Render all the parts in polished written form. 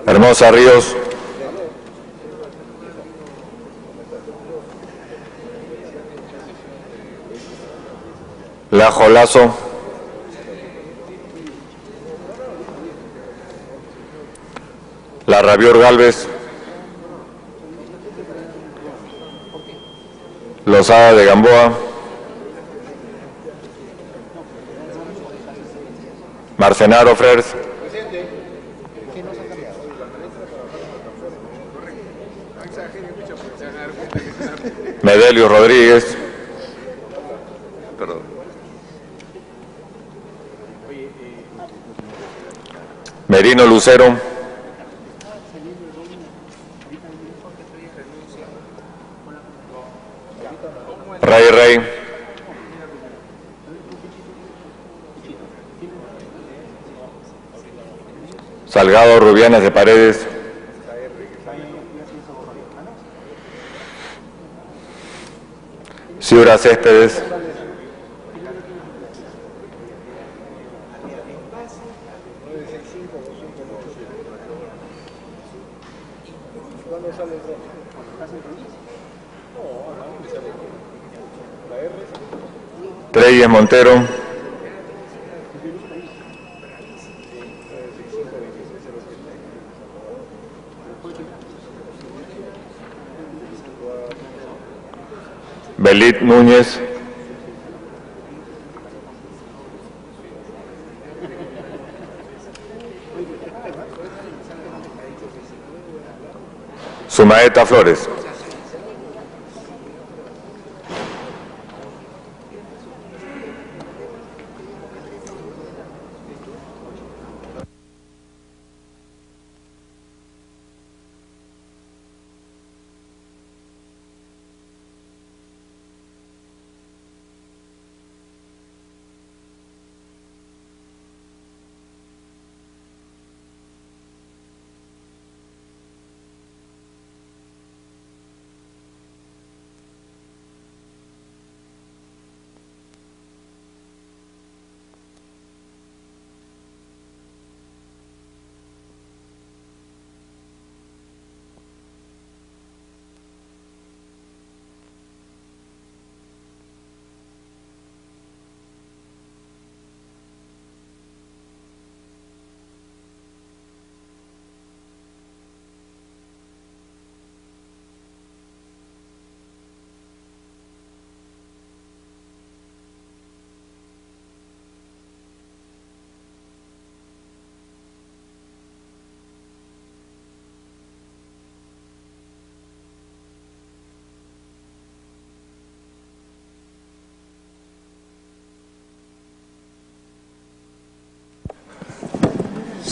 Hermosa Ríos. Lajo Lazo. Larrabior Galvez. Lozada de Gamboa. Marcenaro Frers. Medelio Rodríguez. Merino Lucero. Rey. Salgado Rubianes de Paredes. Ciura Céspedes. Treyes Montero. Belit Núñez. Sumaeta Flores.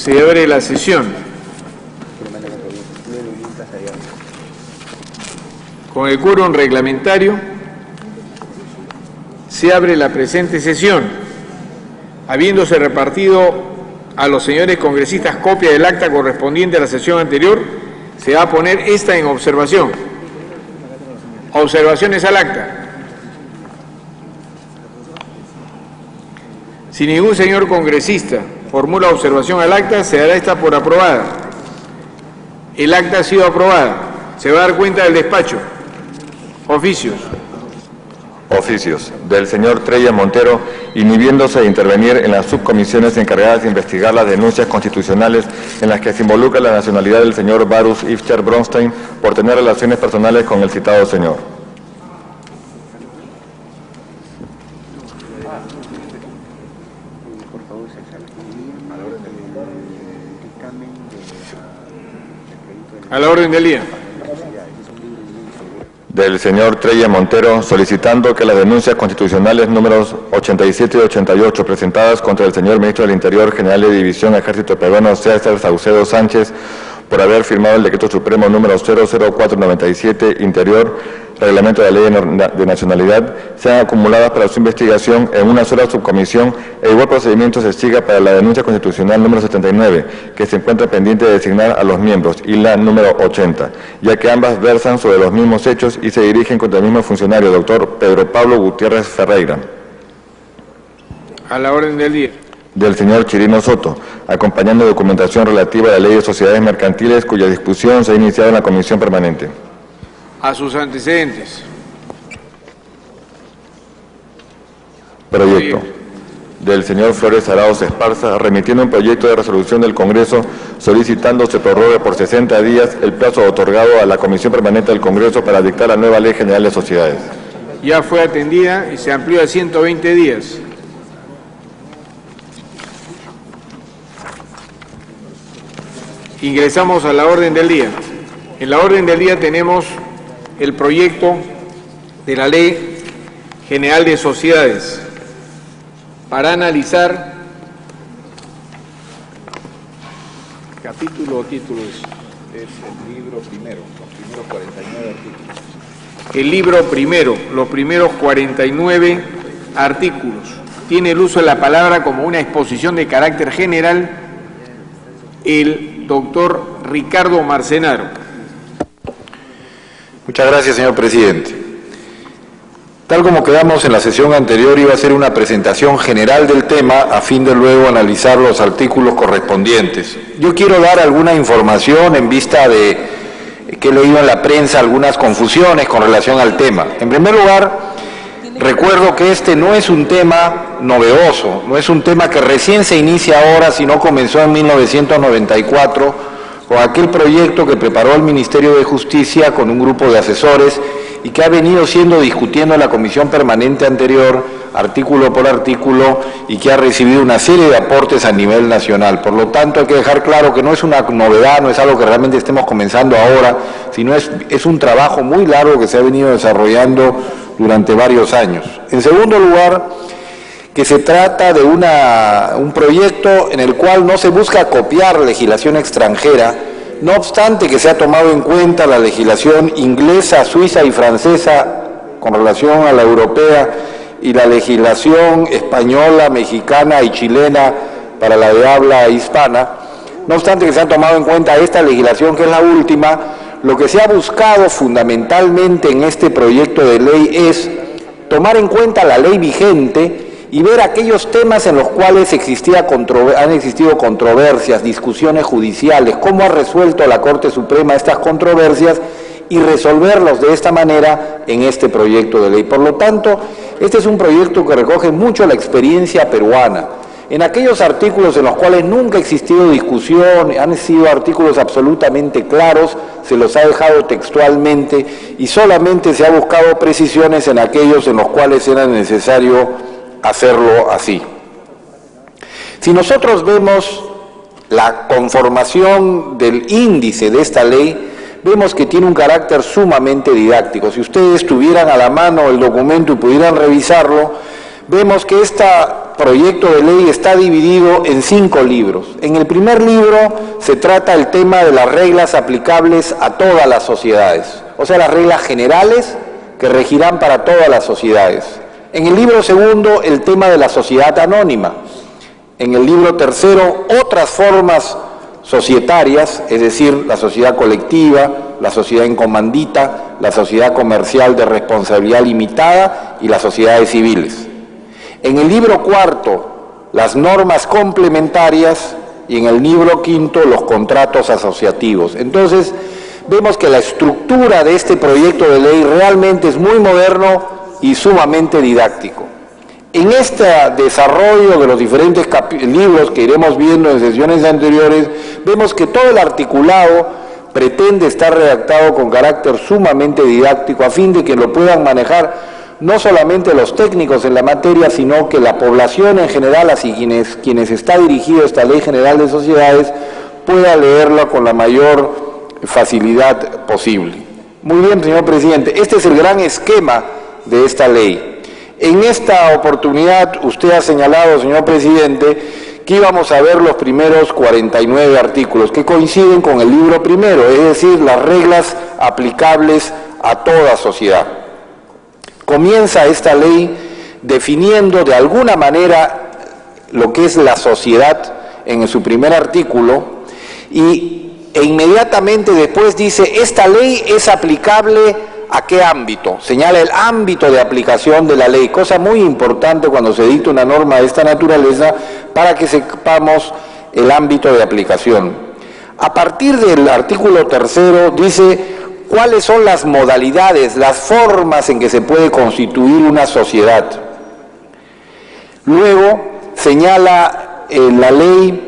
Se abre la sesión. Con el quórum reglamentario, se abre la presente sesión, habiéndose repartido a los señores congresistas copia del acta correspondiente a la sesión anterior, se va a poner esta en observación. Observaciones al acta. Si ningún señor congresista formula observación al acta, se dará esta por aprobada. El acta ha sido aprobada. Se va a dar cuenta del despacho. Oficios. Oficios del señor Treyes Montero, inhibiéndose de intervenir en las subcomisiones encargadas de investigar las denuncias constitucionales en las que se involucra la nacionalidad del señor Varus Ifter Bronstein por tener relaciones personales con el citado señor. A la orden del día. Del señor Treyes Montero, solicitando que las denuncias constitucionales números 87 y 88 presentadas contra el señor Ministro del Interior, General de División Ejército Peruano César Saucedo Sánchez, por haber firmado el Decreto Supremo número 00497, Interior, Reglamento de la Ley de Nacionalidad, sean acumuladas para su investigación en una sola subcomisión e igual procedimiento se siga para la denuncia constitucional número 79, que se encuentra pendiente de designar a los miembros, y la número 80, ya que ambas versan sobre los mismos hechos y se dirigen contra el mismo funcionario, doctor Pedro Pablo Gutiérrez Ferreira. A la orden del día. del señor Chirino Soto, acompañando documentación relativa a la Ley de Sociedades Mercantiles, cuya discusión se ha iniciado en la Comisión Permanente. A sus antecedentes. Proyecto del señor Flores Arauz Esparza, remitiendo un proyecto de resolución del Congreso solicitando se prorrogue por 60 días el plazo otorgado a la Comisión Permanente del Congreso para dictar la nueva Ley General de Sociedades. Ya fue atendida y se amplió a 120 días. Ingresamos a la orden del día. En la orden del día tenemos el proyecto de la Ley General de Sociedades. Para analizar, capítulo o título es el libro primero, los primeros 49 artículos. El libro primero, los primeros 49 artículos. Tiene el uso de la palabra como una exposición de carácter general el doctor Ricardo Marcenaro. Muchas gracias, señor presidente. Tal como quedamos en la sesión anterior, iba a ser una presentación general del tema a fin de luego analizar los artículos correspondientes. Yo quiero dar alguna información en vista de que he leído en la prensa algunas confusiones con relación al tema. En primer lugar, recuerdo que este no es un tema novedoso, no es un tema que recién se inicia ahora, sino comenzó en 1994 con aquel proyecto que preparó el Ministerio de Justicia con un grupo de asesores y que ha venido siendo discutiendo en la Comisión Permanente anterior, artículo por artículo, y que ha recibido una serie de aportes a nivel nacional. Por lo tanto, hay que dejar claro que no es una novedad, no es algo que realmente estemos comenzando ahora, sino es un trabajo muy largo que se ha venido desarrollando durante varios años. En segundo lugar, que se trata de un proyecto en el cual no se busca copiar legislación extranjera, no obstante que se ha tomado en cuenta la legislación inglesa, suiza y francesa con relación a la europea y la legislación española, mexicana y chilena para la de habla hispana. No obstante que se ha tomado en cuenta esta legislación, que es la última, lo que se ha buscado fundamentalmente en este proyecto de ley es tomar en cuenta la ley vigente y ver aquellos temas en los cuales han existido controversias, discusiones judiciales, cómo ha resuelto la Corte Suprema estas controversias y resolverlos de esta manera en este proyecto de ley. Por lo tanto, este es un proyecto que recoge mucho la experiencia peruana. En aquellos artículos en los cuales nunca ha existido discusión, han sido artículos absolutamente claros, se los ha dejado textualmente y solamente se ha buscado precisiones en aquellos en los cuales era necesario hacerlo así. Si nosotros vemos la conformación del índice de esta ley, vemos que tiene un carácter sumamente didáctico. Si ustedes tuvieran a la mano el documento y pudieran revisarlo, vemos que este proyecto de ley está dividido en 5 libros. En el primer libro se trata el tema de las reglas aplicables a todas las sociedades, o sea, las reglas generales que regirán para todas las sociedades. En el libro segundo, el tema de la sociedad anónima. En el libro tercero, otras formas societarias, es decir, la sociedad colectiva, la sociedad en comandita, la sociedad comercial de responsabilidad limitada y las sociedades civiles. En el libro cuarto, las normas complementarias, y en el libro quinto, los contratos asociativos. Entonces, vemos que la estructura de este proyecto de ley realmente es muy moderno y sumamente didáctico. En este desarrollo de los diferentes libros que iremos viendo en sesiones anteriores, vemos que todo el articulado pretende estar redactado con carácter sumamente didáctico a fin de que lo puedan manejar no solamente los técnicos en la materia, sino que la población en general, así quienes está dirigida esta Ley General de Sociedades, pueda leerla con la mayor facilidad posible. Muy bien, señor presidente, este es el gran esquema de esta ley. En esta oportunidad usted ha señalado, señor presidente, que íbamos a ver los primeros 49 artículos que coinciden con el libro primero, es decir, las reglas aplicables a toda sociedad. Comienza esta ley definiendo de alguna manera lo que es la sociedad en su primer artículo e inmediatamente después dice: esta ley es aplicable ¿a qué ámbito? Señala el ámbito de aplicación de la ley, cosa muy importante cuando se dicta una norma de esta naturaleza para que sepamos el ámbito de aplicación. A partir del artículo 3 dice cuáles son las modalidades, las formas en que se puede constituir una sociedad. Luego señala la ley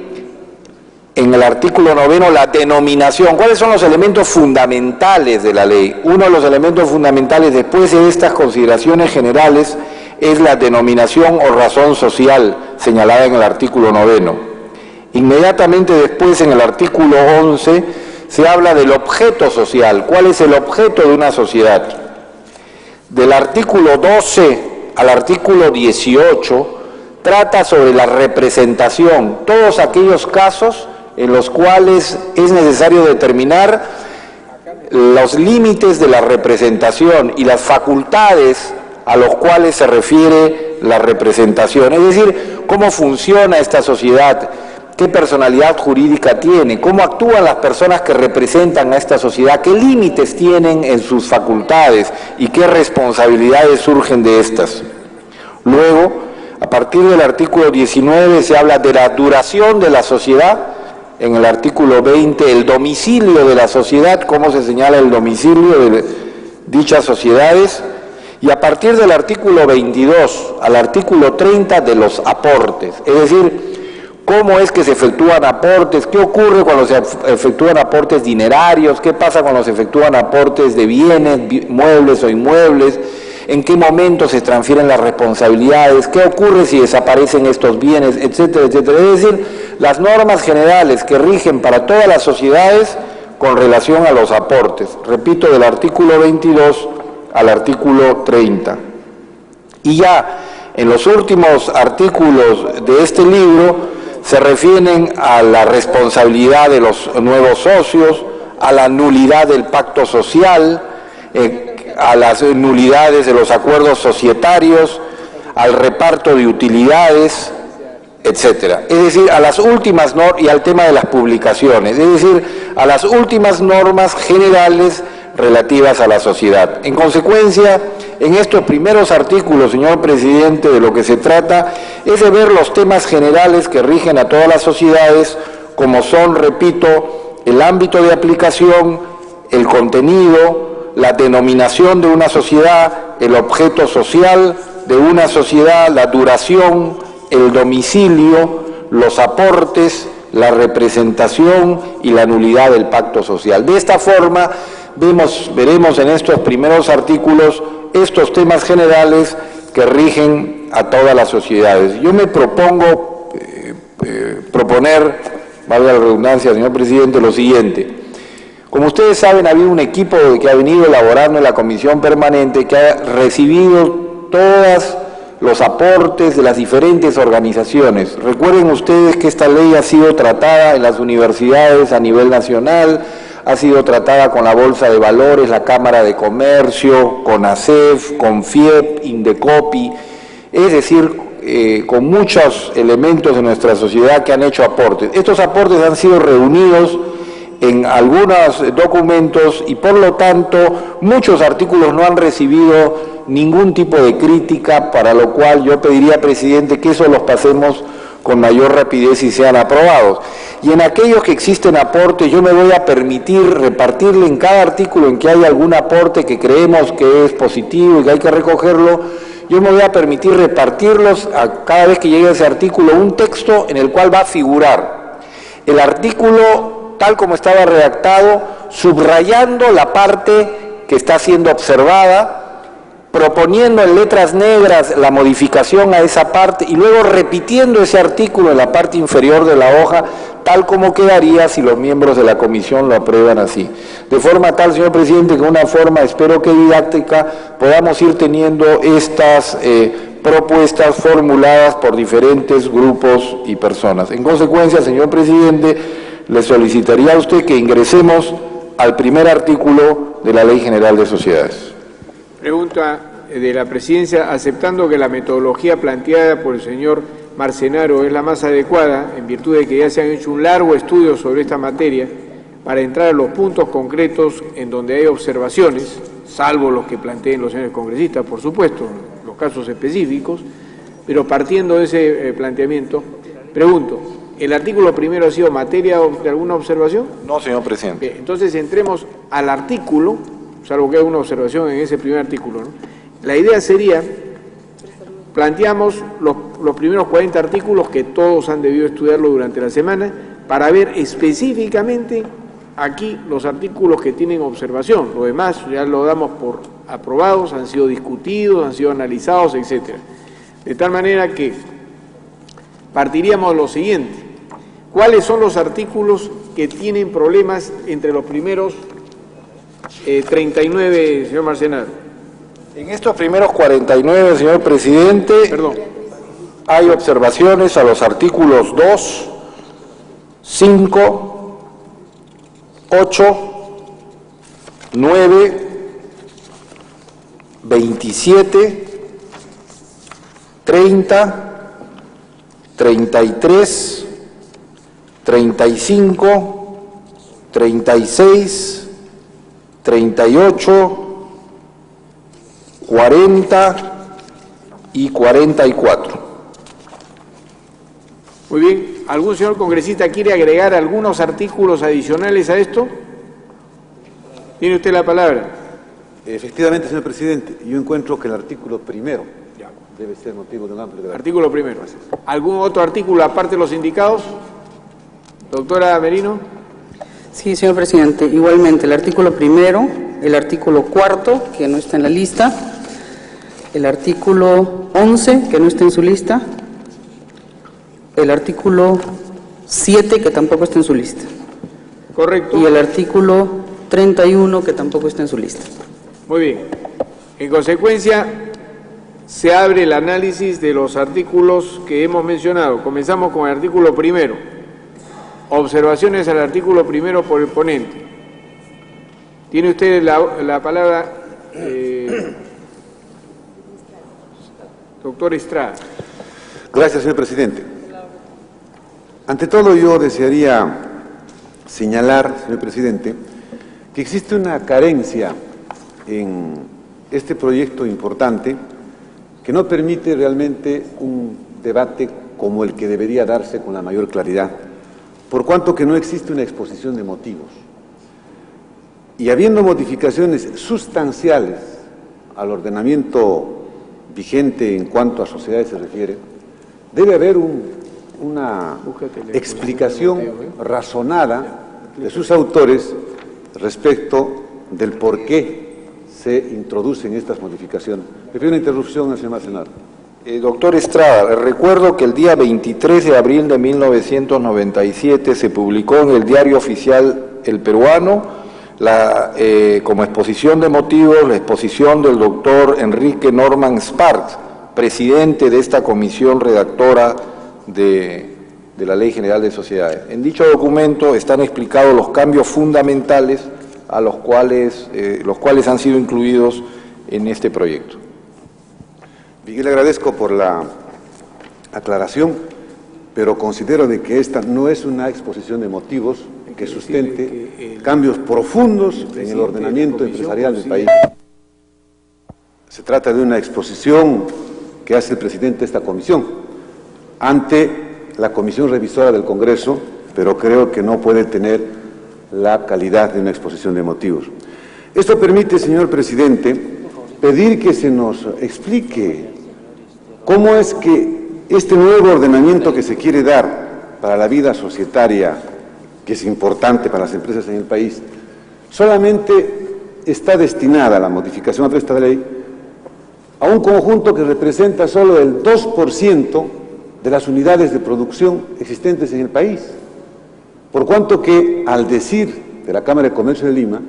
en el artículo 9 la denominación. ¿Cuáles son los elementos fundamentales de la ley? Uno de los elementos fundamentales después de estas consideraciones generales es la denominación o razón social señalada en el artículo 9. Inmediatamente después, en el artículo 11, se habla del objeto social. ¿Cuál es el objeto de una sociedad? Del artículo 12 al artículo 18 trata sobre la representación, todos aquellos casos en los cuales es necesario determinar los límites de la representación y las facultades a los cuales se refiere la representación, es decir, cómo funciona esta sociedad, qué personalidad jurídica tiene, cómo actúan las personas que representan a esta sociedad, qué límites tienen en sus facultades y qué responsabilidades surgen de estas. Luego, a partir del artículo 19 se habla de la duración de la sociedad, en el artículo 20 el domicilio de la sociedad, cómo se señala el domicilio de dichas sociedades, y a partir del artículo 22 al artículo 30 de los aportes, es decir, cómo es que se efectúan aportes, qué ocurre cuando se efectúan aportes dinerarios, qué pasa cuando se efectúan aportes de bienes, muebles o inmuebles, en qué momento se transfieren las responsabilidades, qué ocurre si desaparecen estos bienes, etcétera, etcétera. Es decir, las normas generales que rigen para todas las sociedades con relación a los aportes. Repito, del artículo 22 al artículo 30. Y ya en los últimos artículos de este libro se refieren a la responsabilidad de los nuevos socios, a la nulidad del pacto social, a las nulidades de los acuerdos societarios, al reparto de utilidades, etcétera. Es decir, a las últimas normas y al tema de las publicaciones, es decir, a las últimas normas generales relativas a la sociedad. En consecuencia, en estos primeros artículos, señor presidente, de lo que se trata es de ver los temas generales que rigen a todas las sociedades, como son, repito, el ámbito de aplicación, el contenido, la denominación de una sociedad, el objeto social de una sociedad, la duración, el domicilio, los aportes, la representación y la nulidad del pacto social. De esta forma, veremos en estos primeros artículos estos temas generales que rigen a todas las sociedades. Yo me propongo proponer, valga la redundancia, señor presidente, lo siguiente. Como ustedes saben, ha habido un equipo que ha venido elaborando en la comisión permanente que ha recibido todos los aportes de las diferentes organizaciones. Recuerden ustedes que esta ley ha sido tratada en las universidades a nivel nacional, ha sido tratada con la Bolsa de Valores, la Cámara de Comercio, con ASEF, con FIEP, Indecopi, es decir, con muchos elementos de nuestra sociedad que han hecho aportes. Estos aportes han sido reunidos en algunos documentos y por lo tanto muchos artículos no han recibido ningún tipo de crítica, para lo cual yo pediría, presidente, que eso los pasemos con mayor rapidez y sean aprobados. Y en aquellos que existen aportes, yo me voy a permitir repartirle en cada artículo en que hay algún aporte que creemos que es positivo y que hay que recogerlo, yo me voy a permitir repartirlos a cada vez que llegue a ese artículo un texto en el cual va a figurar el artículo tal como estaba redactado, subrayando la parte que está siendo observada, proponiendo en letras negras la modificación a esa parte y luego repitiendo ese artículo en la parte inferior de la hoja, tal como quedaría si los miembros de la comisión lo aprueban así. De forma tal, señor presidente, que de una forma, espero que didáctica, podamos ir teniendo estas propuestas formuladas por diferentes grupos y personas. En consecuencia, señor presidente, le solicitaría a usted que ingresemos al primer artículo de la Ley General de Sociedades. Pregunta de la Presidencia, aceptando que la metodología planteada por el señor Marcenaro es la más adecuada, en virtud de que ya se han hecho un largo estudio sobre esta materia, para entrar a los puntos concretos en donde hay observaciones, salvo los que planteen los señores congresistas, por supuesto, los casos específicos, pero partiendo de ese planteamiento, pregunto, ¿el artículo primero ha sido materia de alguna observación? No, señor presidente. Bien, entonces entremos al artículo, salvo que haya una observación en ese primer artículo, ¿no? La idea sería, planteamos los primeros 40 artículos que todos han debido estudiarlo durante la semana, para ver específicamente aquí los artículos que tienen observación. Lo demás ya lo damos por aprobados, han sido discutidos, han sido analizados, etcétera. De tal manera que partiríamos de lo siguiente. ¿Cuáles son los artículos que tienen problemas entre los primeros 39, señor Marcenaro? En estos primeros 49, señor presidente, hay observaciones a los artículos 2, 5, 8, 9, 27, 30, 33, 35, 36, 38, 40 y 44. Muy bien. ¿Algún señor congresista quiere agregar algunos artículos adicionales a esto? Tiene usted la palabra. Efectivamente, señor presidente, yo encuentro que el artículo primero debe ser motivo de un amplio debate. Artículo primero. ¿Algún otro artículo aparte de los indicados? Doctora Merino. Sí, señor presidente. Igualmente, el artículo primero, el artículo cuarto, que no está en la lista, el artículo 11, que no está en su lista, el artículo 7, que tampoco está en su lista. Correcto. Y el artículo 31, que tampoco está en su lista. Muy bien. En consecuencia, se abre el análisis de los artículos que hemos mencionado. Comenzamos con el artículo primero. Observaciones al artículo primero por el ponente. Tiene usted la palabra, doctor Estrada. Gracias, señor presidente. Ante todo, yo desearía señalar, señor presidente, que existe una carencia en este proyecto importante que no permite realmente un debate como el que debería darse con la mayor claridad, por cuanto que no existe una exposición de motivos. Y habiendo modificaciones sustanciales al ordenamiento vigente en cuanto a sociedades se refiere, debe haber una explicación razonada de sus autores respecto del por qué se introducen estas modificaciones. Le pido una interrupción al señor Marcenaro. Doctor Estrada, recuerdo que el día 23 de abril de 1997 se publicó en el Diario Oficial El Peruano, como exposición de motivos, la exposición del doctor Enrique Norman Sparks, presidente de esta comisión redactora de la Ley General de Sociedades. En dicho documento están explicados los cambios fundamentales a los cuales han sido incluidos en este proyecto. Yo le agradezco por la aclaración, pero considero de que esta no es una exposición de motivos que sustente cambios profundos en el ordenamiento empresarial del país. Se trata de una exposición que hace el presidente de esta comisión ante la Comisión Revisora del Congreso, pero creo que no puede tener la calidad de una exposición de motivos. Esto permite, señor presidente, pedir que se nos explique cómo es que este nuevo ordenamiento que se quiere dar para la vida societaria, que es importante para las empresas en el país, solamente está destinada a la modificación de esta ley a un conjunto que representa solo el 2% de las unidades de producción existentes en el país, por cuanto que, al decir de la Cámara de Comercio de Lima,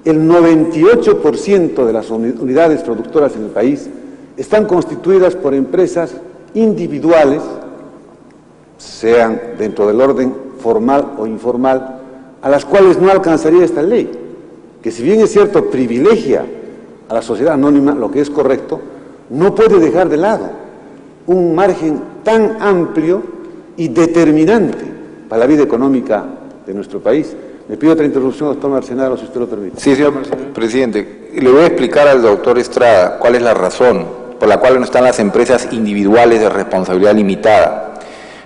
el 98% de las unidades productoras en el país están constituidas por empresas individuales, sean dentro del orden formal o informal, a las cuales no alcanzaría esta ley, que si bien es cierto privilegia a la sociedad anónima, lo que es correcto, no puede dejar de lado un margen tan amplio y determinante para la vida económica de nuestro país, Me pido otra interrupción, doctor Marcenaro, si usted lo permite. Sí, señor presidente. Le voy a explicar al doctor Estrada cuál es la razón por la cual no están las empresas individuales de responsabilidad limitada.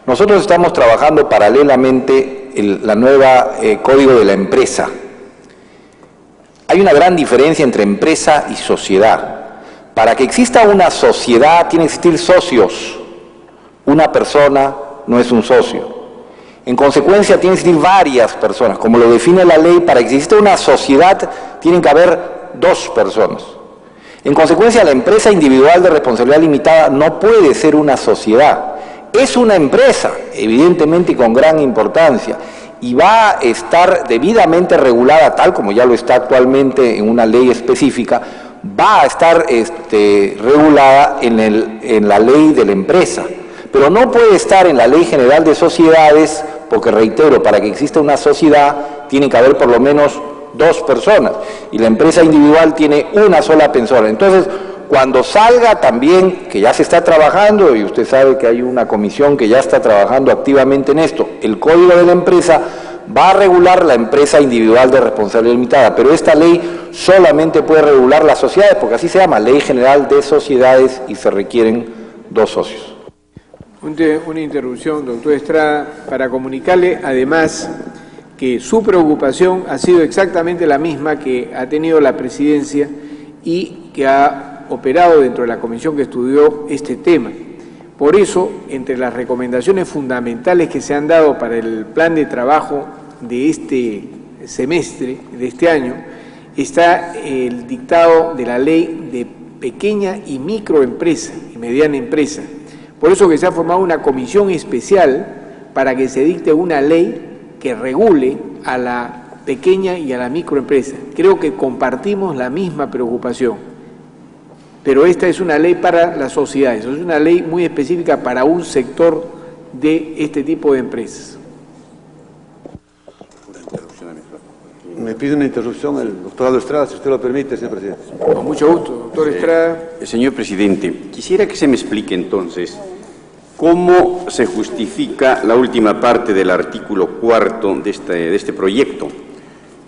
Nosotros estamos trabajando paralelamente la nueva Código de la Empresa. Hay una gran diferencia entre empresa y sociedad. Para que exista una sociedad tienen que existir socios. Una persona no es un socio. En consecuencia tienen que existir varias personas. Como lo define la ley, para que exista una sociedad tienen que haber 2 personas. En consecuencia, la empresa individual de responsabilidad limitada no puede ser una sociedad. Es una empresa, evidentemente, y con gran importancia, y va a estar debidamente regulada, tal como ya lo está actualmente en una ley específica, va a estar regulada en la ley de la empresa, pero no puede estar en la Ley General de Sociedades, porque reitero, para que exista una sociedad tiene que haber por lo menos 2 personas, y la empresa individual tiene una sola persona. Entonces, cuando salga también, que ya se está trabajando, y usted sabe que hay una comisión que ya está trabajando activamente en esto, el Código de la Empresa va a regular la empresa individual de responsabilidad limitada, pero esta ley solamente puede regular las sociedades, porque así se llama, Ley General de Sociedades, y se requieren 2 socios. Una interrupción, doctor Estrada, para comunicarle además que su preocupación ha sido exactamente la misma que ha tenido la presidencia y que ha operado dentro de la comisión que estudió este tema. Por eso, entre las recomendaciones fundamentales que se han dado para el plan de trabajo de este semestre, de este año, está el dictado de la ley de pequeña y microempresa y mediana empresa. Por eso que se ha formado una comisión especial para que se dicte una ley que regule a la pequeña y a la microempresa. Creo que compartimos la misma preocupación, pero esta es una ley para las sociedades, es una ley muy específica para un sector de este tipo de empresas. Me pide una interrupción el doctor Aldo Estrada, si usted lo permite, señor presidente. Con mucho gusto, doctor Estrada. Señor presidente, quisiera que se me explique entonces cómo se justifica la última parte del artículo 4 de este proyecto.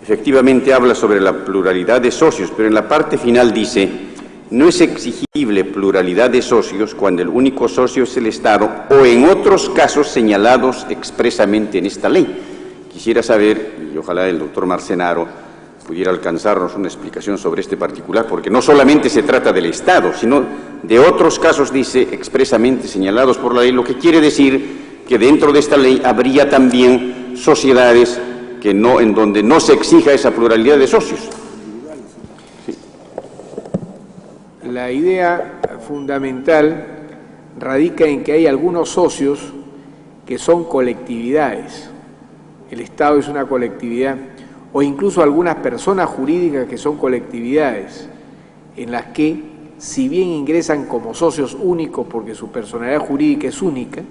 Efectivamente habla sobre la pluralidad de socios, pero en la parte final dice: no es exigible pluralidad de socios cuando el único socio es el Estado o en otros casos señalados expresamente en esta ley. Quisiera saber, y ojalá el doctor Marcenaro pudiera alcanzarnos una explicación sobre este particular, porque no solamente se trata del Estado, sino de otros casos, dice, expresamente señalados por la ley, lo que quiere decir que dentro de esta ley habría también sociedades que no, en donde no se exija esa pluralidad de socios. Sí. La idea fundamental radica en que hay algunos socios que son colectividades. El Estado es una colectividad, o incluso algunas personas jurídicas que son colectividades, en las que, si bien ingresan como socios únicos porque su personalidad jurídica es única,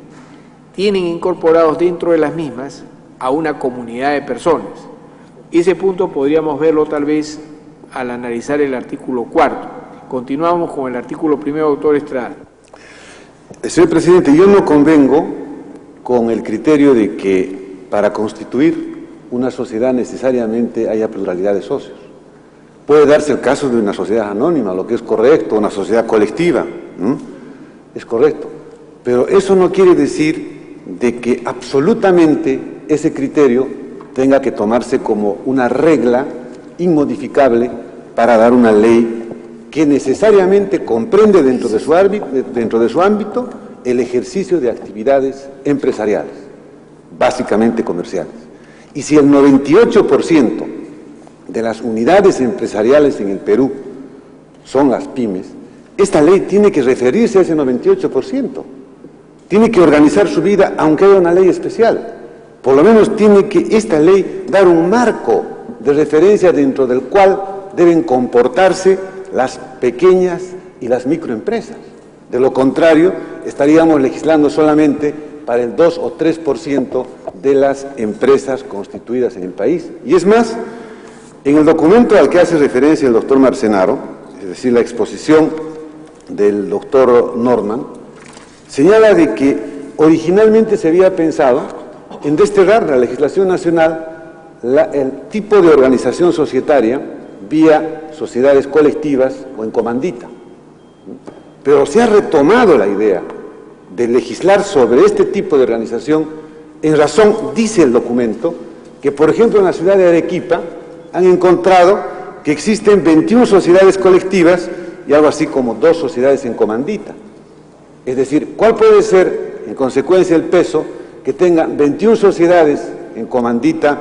tienen incorporados dentro de las mismas a una comunidad de personas. Ese punto podríamos verlo tal vez al analizar el artículo 4. Continuamos con el artículo 1, doctor Estrada. Señor presidente, yo no convengo con el criterio de que para constituir una sociedad necesariamente haya pluralidad de socios. Puede darse el caso de una sociedad anónima, lo que es correcto, una sociedad colectiva, es correcto. Pero eso no quiere decir de que absolutamente ese criterio tenga que tomarse como una regla inmodificable para dar una ley que necesariamente comprende dentro de su ámbito el ejercicio de actividades empresariales, básicamente comerciales. Y si el 98% de las unidades empresariales en el Perú son las pymes, esta ley tiene que referirse a ese 98%. Tiene que organizar su vida, aunque haya una ley especial. Por lo menos tiene que esta ley dar un marco de referencia dentro del cual deben comportarse las pequeñas y las microempresas. De lo contrario, estaríamos legislando solamente para el 2 o 3% de las empresas constituidas en el país. Y es más, en el documento al que hace referencia el doctor Marcenaro, es decir, la exposición del doctor Norman, señala de que originalmente se había pensado en desterrar de la legislación nacional el tipo de organización societaria vía sociedades colectivas o en comandita. Pero se ha retomado la idea de legislar sobre este tipo de organización en razón, dice el documento, que por ejemplo en la ciudad de Arequipa han encontrado que existen 21 sociedades colectivas y algo así como 2 sociedades en comandita. Es decir, ¿cuál puede ser en consecuencia el peso que tengan 21 sociedades en comandita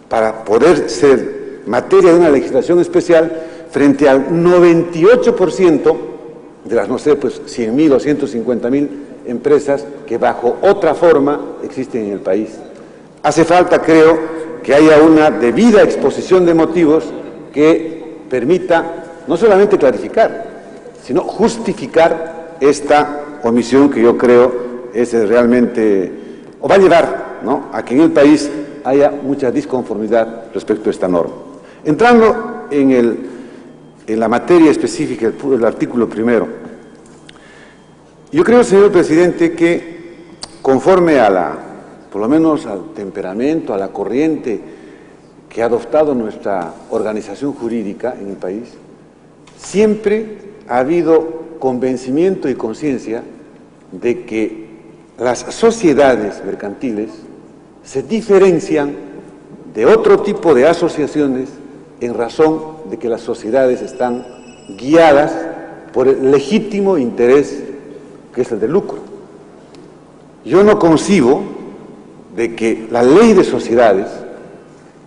para poder ser materia de una legislación especial frente al 98% de las, no sé, pues 100.000 o 150.000 empresas que bajo otra forma existen en el país? Hace falta, creo, que haya una debida exposición de motivos que permita no solamente clarificar, sino justificar esta omisión que yo creo es realmente, o va a llevar, ¿no?, a que en el país haya mucha disconformidad respecto a esta norma. Entrando en la materia específica del artículo primero, yo creo, señor presidente, que conforme por lo menos al temperamento, a la corriente que ha adoptado nuestra organización jurídica en el país, siempre ha habido convencimiento y conciencia de que las sociedades mercantiles se diferencian de otro tipo de asociaciones en razón de que las sociedades están guiadas por el legítimo interés que es el de lucro. Yo no concibo de que la ley de sociedades,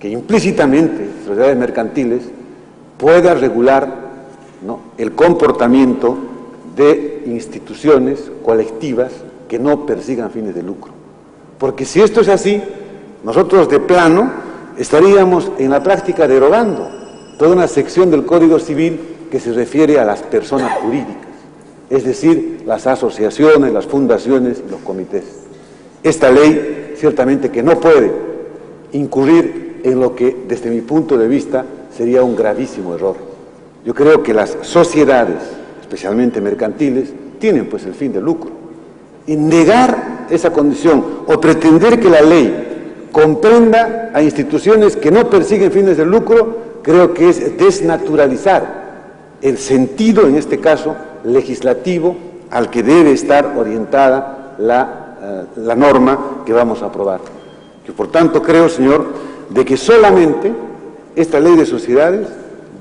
que implícitamente sociedades mercantiles, pueda regular, ¿no?, el comportamiento de instituciones colectivas que no persigan fines de lucro. Porque si esto es así, nosotros de plano estaríamos en la práctica derogando toda una sección del Código Civil que se refiere a las personas jurídicas, es decir, las asociaciones, las fundaciones y los comités. Esta ley ciertamente que no puede incurrir en lo que desde mi punto de vista sería un gravísimo error. Yo creo que las sociedades, especialmente mercantiles, tienen pues el fin de lucro. Y negar esa condición o pretender que la ley comprenda a instituciones que no persiguen fines de lucro, creo que es desnaturalizar el sentido, en este caso, legislativo al que debe estar orientada la norma que vamos a aprobar. Yo, por tanto, creo, señor, de que solamente esta ley de sociedades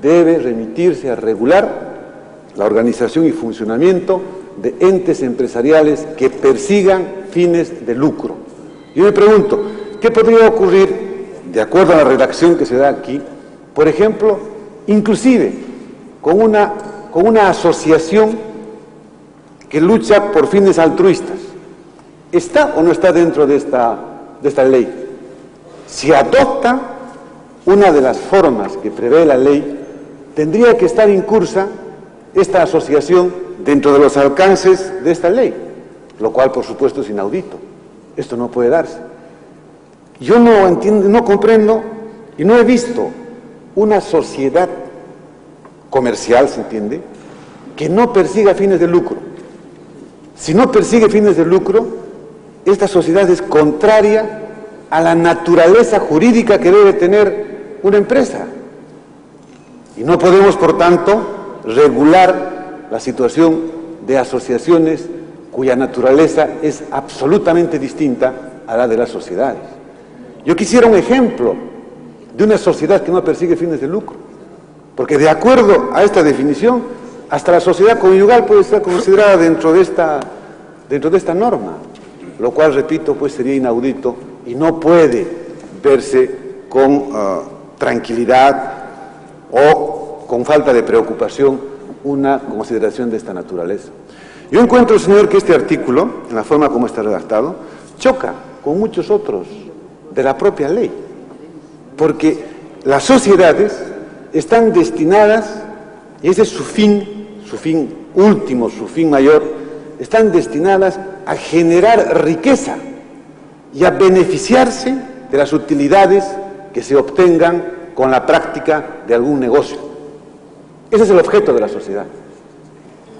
debe remitirse a regular la organización y funcionamiento de entes empresariales que persigan fines de lucro. Yo me pregunto, ¿qué podría ocurrir, de acuerdo a la redacción que se da aquí, por ejemplo, inclusive con una asociación que lucha por fines altruistas? ¿Está o no está dentro de esta ley? Si adopta una de las formas que prevé la ley, tendría que estar incursa esta asociación dentro de los alcances de esta ley, lo cual, por supuesto, es inaudito. Esto no puede darse. Yo no entiendo, no comprendo y no he visto una sociedad comercial, ¿se entiende?, que no persiga fines de lucro. Si no persigue fines de lucro, esta sociedad es contraria a la naturaleza jurídica que debe tener una empresa. Y no podemos, por tanto, regular la situación de asociaciones cuya naturaleza es absolutamente distinta a la de las sociedades. Yo quisiera un ejemplo de una sociedad que no persigue fines de lucro, porque de acuerdo a esta definición, hasta la sociedad conyugal puede estar considerada dentro de esta norma, lo cual, repito, pues sería inaudito y no puede verse con tranquilidad o con falta de preocupación una consideración de esta naturaleza. Yo encuentro, señor, que este artículo, en la forma como está redactado, choca con muchos otros de la propia ley, porque las sociedades están destinadas, y ese es su fin último, su fin mayor, están destinadas a generar riqueza y a beneficiarse de las utilidades que se obtengan con la práctica de algún negocio. Ese es el objeto de la sociedad.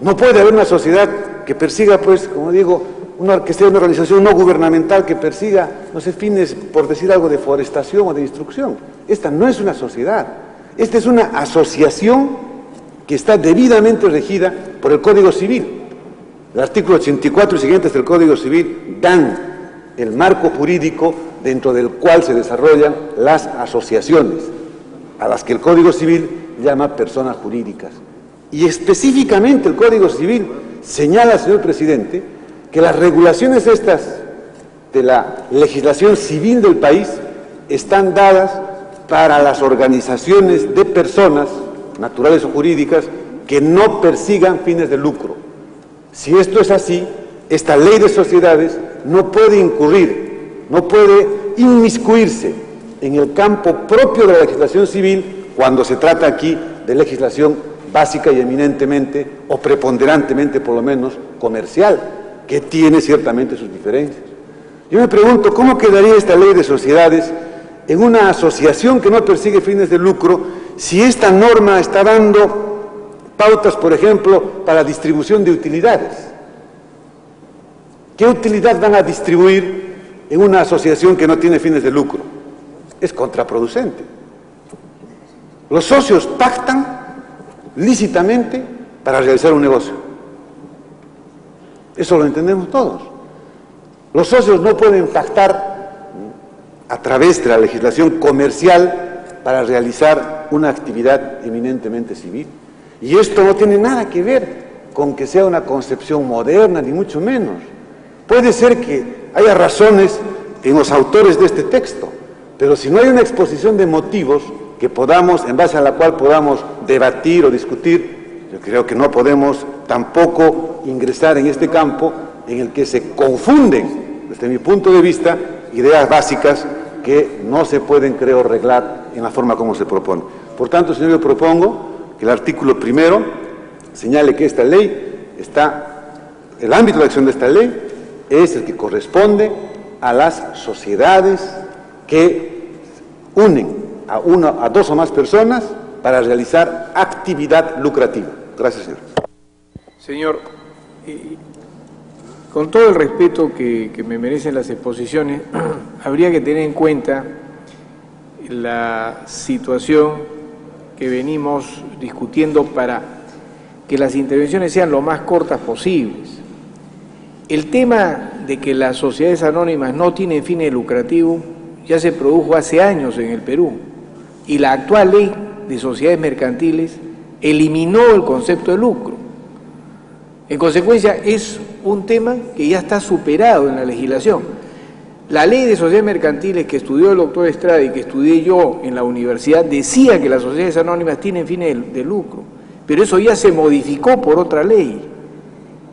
No puede haber una sociedad que persiga, pues, como digo, que sea una organización no gubernamental que persiga, no sé, fines, por decir algo, de forestación o de instrucción. Esta no es una sociedad, esta es una asociación que está debidamente regida por el Código Civil. El artículo 84 y siguientes del Código Civil dan el marco jurídico dentro del cual se desarrollan las asociaciones, a las que el Código Civil llama personas jurídicas. Y específicamente el Código Civil señala, señor presidente, que las regulaciones estas de la legislación civil del país están dadas para las organizaciones de personas, naturales o jurídicas, que no persigan fines de lucro. Si esto es así, esta ley de sociedades no puede incurrir, no puede inmiscuirse en el campo propio de la legislación civil cuando se trata aquí de legislación básica y eminentemente, o preponderantemente por lo menos, comercial, que tiene ciertamente sus diferencias. Yo me pregunto, ¿cómo quedaría esta ley de sociedades en una asociación que no persigue fines de lucro si esta norma está dando pautas, por ejemplo, para distribución de utilidades? ¿Qué utilidad van a distribuir en una asociación que no tiene fines de lucro? Es contraproducente. Los socios pactan lícitamente para realizar un negocio. Eso lo entendemos todos. Los socios no pueden pactar a través de la legislación comercial para realizar una actividad eminentemente civil. Y esto no tiene nada que ver con que sea una concepción moderna, ni mucho menos. Puede ser que haya razones en los autores de este texto, pero si no hay una exposición de motivos que podamos, en base a la cual podamos debatir o discutir, yo creo que no podemos tampoco ingresar en este campo en el que se confunden, desde mi punto de vista, ideas básicas que no se pueden, creo, arreglar en la forma como se propone. Por tanto, señor, yo propongo que el artículo primero señale que esta ley el ámbito de acción de esta ley es el que corresponde a las sociedades que unen a dos o más personas para realizar actividad lucrativa. Gracias, señor. Señor, con todo el respeto que me merecen las exposiciones, habría que tener en cuenta la situación que venimos discutiendo para que las intervenciones sean lo más cortas posibles. El tema de que las sociedades anónimas no tienen fines lucrativos ya se produjo hace años en el Perú, y la actual ley de sociedades mercantiles eliminó el concepto de lucro. En consecuencia, es un tema que ya está superado en la legislación. La ley de sociedades mercantiles que estudió el doctor Estrada y que estudié yo en la universidad decía que las sociedades anónimas tienen fines de lucro, pero eso ya se modificó por otra ley.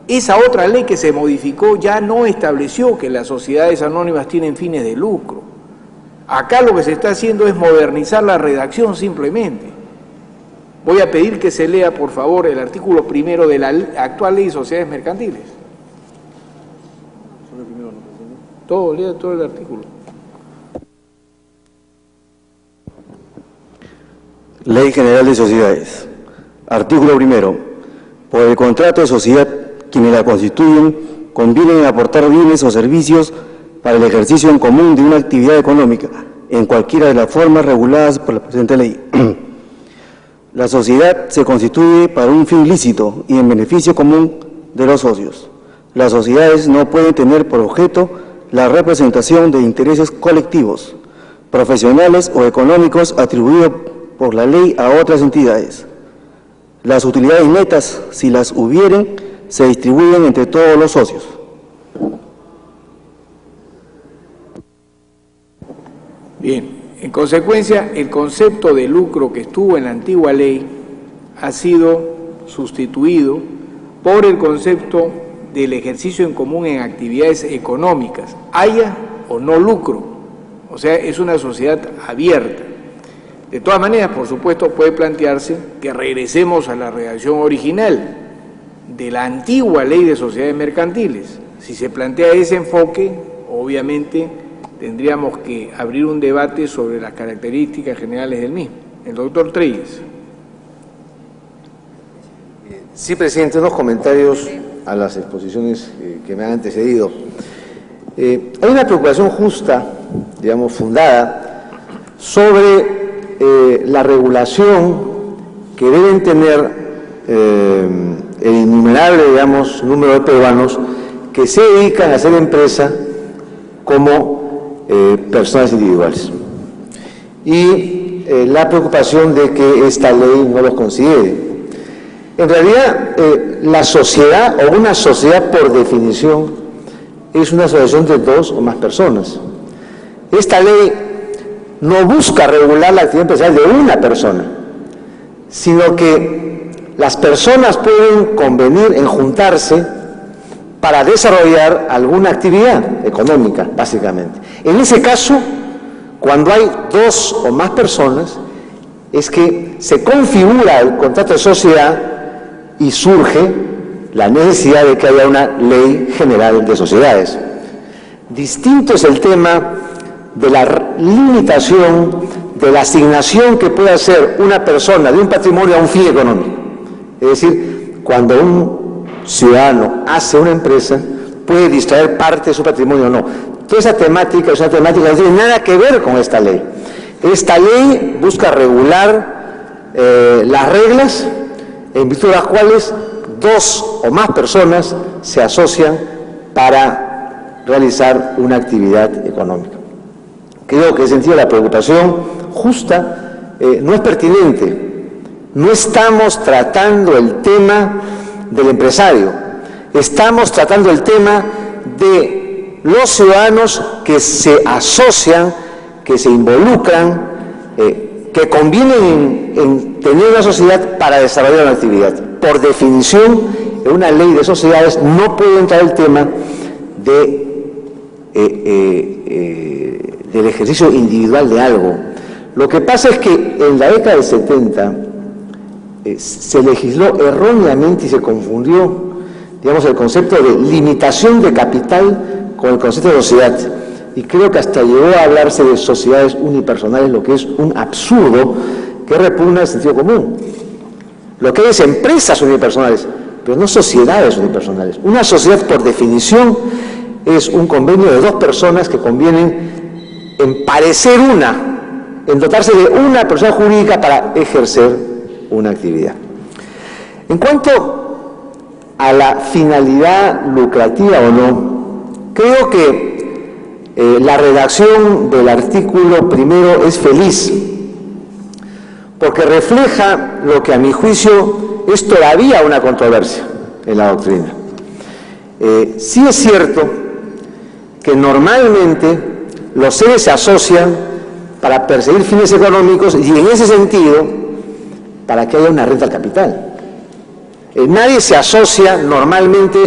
Esa otra ley que se modificó ya no estableció que las sociedades anónimas tienen fines de lucro. Acá lo que se está haciendo es modernizar la redacción simplemente. Voy a pedir que se lea, por favor, el artículo primero de la actual ley de sociedades mercantiles. Lea todo el artículo. Ley General de Sociedades. Artículo primero. Por el contrato de sociedad, quienes la constituyen convienen en aportar bienes o servicios para el ejercicio en común de una actividad económica, en cualquiera de las formas reguladas por la presente ley. La sociedad se constituye para un fin lícito y en beneficio común de los socios. Las sociedades no pueden tener por objeto la representación de intereses colectivos, profesionales o económicos atribuidos por la ley a otras entidades. Las utilidades netas, si las hubieren, se distribuyen entre todos los socios. Bien, en consecuencia, el concepto de lucro que estuvo en la antigua ley ha sido sustituido por el concepto del ejercicio en común en actividades económicas, haya o no lucro, o sea, es una sociedad abierta. De todas maneras, por supuesto, puede plantearse que regresemos a la redacción original de la antigua ley de sociedades mercantiles. Si se plantea ese enfoque, obviamente tendríamos que abrir un debate sobre las características generales del mismo. El doctor Treyes. Sí, presidente, unos comentarios a las exposiciones que me han antecedido. Hay una preocupación justa, digamos, fundada, sobre la regulación que deben tener el innumerable, digamos, número de peruanos que se dedican a hacer empresa como personas individuales. Y la preocupación de que esta ley no los considere. En realidad, la sociedad o una sociedad por definición es una asociación de dos o más personas. Esta ley no busca regular la actividad empresarial de una persona, sino que las personas pueden convenir en juntarse para desarrollar alguna actividad económica, básicamente. En ese caso, cuando hay dos o más personas, es que se configura el contrato de sociedad y surge la necesidad de que haya una ley general de sociedades. Distinto es el tema de la limitación de la asignación que puede hacer una persona de un patrimonio a un fin económico. Es decir, cuando un ciudadano hace una empresa, puede distraer parte de su patrimonio o no. Toda esa temática es una temática que no tiene nada que ver con esta ley. Esta ley busca regular las reglas en virtud de las cuales dos o más personas se asocian para realizar una actividad económica. Creo que en ese sentido la preocupación justa no es pertinente. No estamos tratando el tema del empresario, estamos tratando el tema de los ciudadanos que se asocian, que se involucran, que convienen en tener una sociedad para desarrollar una actividad. Por definición, en una ley de sociedades no puede entrar el tema del ejercicio individual de algo. Lo que pasa es que en la década del 70 se legisló erróneamente y se confundió, digamos, el concepto de limitación de capital con el concepto de sociedad. Y creo que hasta llegó a hablarse de sociedades unipersonales, lo que es un absurdo que repugna el sentido común. Lo que hay es empresas unipersonales, pero no sociedades unipersonales. Una sociedad, por definición, es un convenio de dos personas que convienen en parecer una, en dotarse de una persona jurídica para ejercer una actividad. En cuanto a la finalidad lucrativa o no, creo que la redacción del artículo primero es feliz, porque refleja lo que a mi juicio es todavía una controversia en la doctrina. Sí es cierto que normalmente los seres se asocian para perseguir fines económicos y en ese sentido para que haya una renta al capital. Nadie se asocia normalmente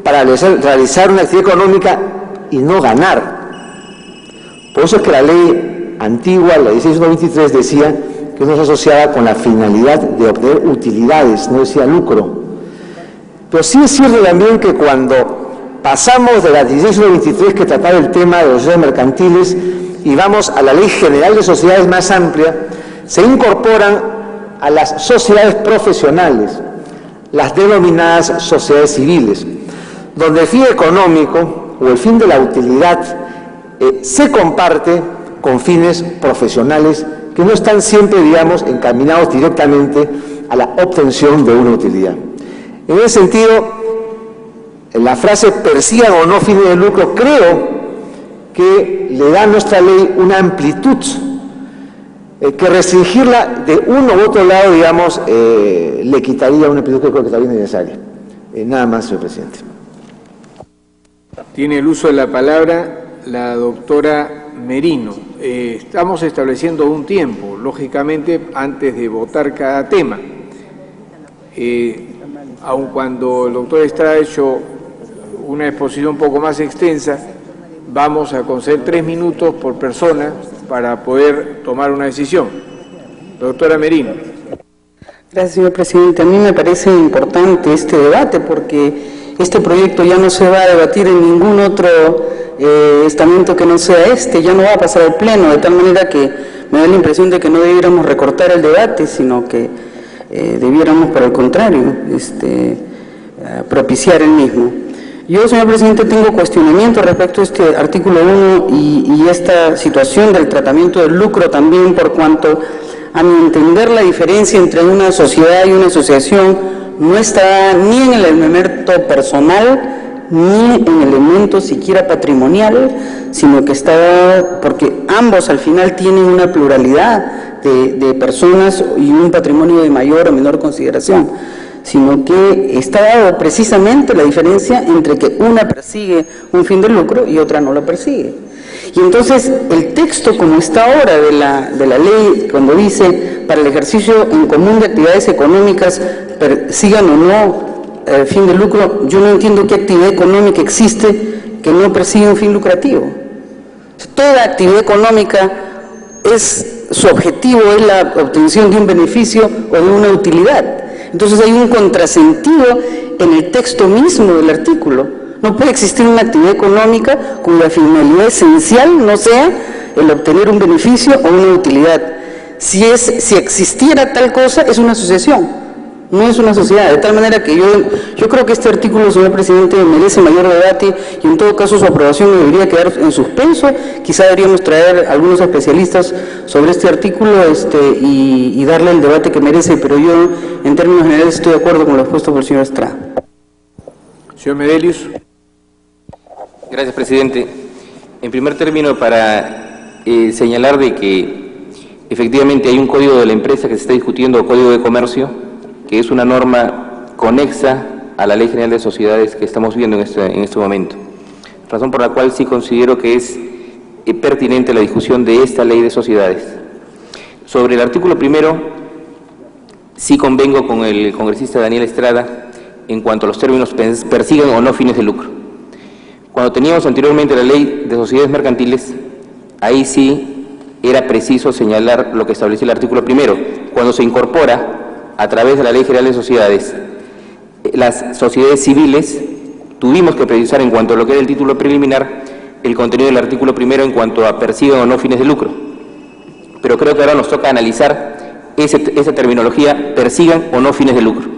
para realizar una actividad económica y no ganar. Por eso es que la ley antigua, la 1693, decía que no se asociaba con la finalidad de obtener utilidades, no decía lucro. Pero sí es cierto también que cuando pasamos de la 1693, que trataba el tema de los sociedades mercantiles, y vamos a la Ley General de Sociedades más amplia, se incorporan a las sociedades profesionales, las denominadas sociedades civiles, donde el fin económico o el fin de la utilidad se comparte con fines profesionales que no están siempre, digamos, encaminados directamente a la obtención de una utilidad. En ese sentido, en la frase persigan o no fines de lucro, creo que le da a nuestra ley una amplitud que restringirla de uno u otro lado, digamos, le quitaría una amplitud que creo que está bien necesaria. Nada más, señor presidente. Tiene el uso de la palabra la doctora Merino. Estamos estableciendo un tiempo, lógicamente, antes de votar cada tema. Aun cuando el doctor Estrada ha hecho una exposición un poco más extensa, vamos a conceder 3 minutos por persona para poder tomar una decisión. Doctora Merino. Gracias, señor presidente. A mí me parece importante este debate porque este proyecto ya no se va a debatir en ningún otro estamento que no sea este, ya no va a pasar al pleno, de tal manera que me da la impresión de que no debiéramos recortar el debate, sino que debiéramos, por el contrario, propiciar el mismo. Yo, señor presidente, tengo cuestionamiento respecto a este artículo 1 y esta situación del tratamiento del lucro también, por cuanto, a mi entender, la diferencia entre una sociedad y una asociación no está ni en el elemento personal ni en el elemento siquiera patrimonial, sino que está, porque ambos al final tienen una pluralidad de personas y un patrimonio de mayor o menor consideración, sino que está dado precisamente la diferencia entre que una persigue un fin de lucro y otra no lo persigue. Y entonces el texto como está ahora de la ley, cuando dice para el ejercicio en común de actividades económicas, persigan o no el fin de lucro, yo no entiendo qué actividad económica existe que no persigue un fin lucrativo. Toda actividad económica su objetivo es la obtención de un beneficio o de una utilidad. Entonces hay un contrasentido en el texto mismo del artículo. No puede existir una actividad económica cuya finalidad esencial no sea el obtener un beneficio o una utilidad. Si existiera tal cosa, es una asociación, no es una sociedad. De tal manera que yo creo que este artículo, señor presidente, merece mayor debate y en todo caso su aprobación debería quedar en suspenso. Quizá deberíamos traer algunos especialistas sobre este artículo y darle el debate que merece, pero yo en términos generales estoy de acuerdo con lo expuesto por el señor Estrada. Señor Medelius. Gracias, presidente. En primer término, para señalar de que efectivamente hay un código de la empresa que se está discutiendo, o código de comercio, que es una norma conexa a la Ley General de Sociedades que estamos viendo en este momento. Razón por la cual sí considero que es pertinente la discusión de esta Ley de Sociedades. Sobre el artículo primero, sí convengo con el congresista Daniel Estrada en cuanto a los términos persigan o no fines de lucro. Cuando teníamos anteriormente la Ley de Sociedades Mercantiles, ahí sí era preciso señalar lo que establecía el artículo primero. Cuando se incorpora a través de la Ley General de Sociedades, las sociedades civiles, tuvimos que precisar en cuanto a lo que era el título preliminar, el contenido del artículo primero en cuanto a persigan o no fines de lucro. Pero creo que ahora nos toca analizar esa terminología, persigan o no fines de lucro.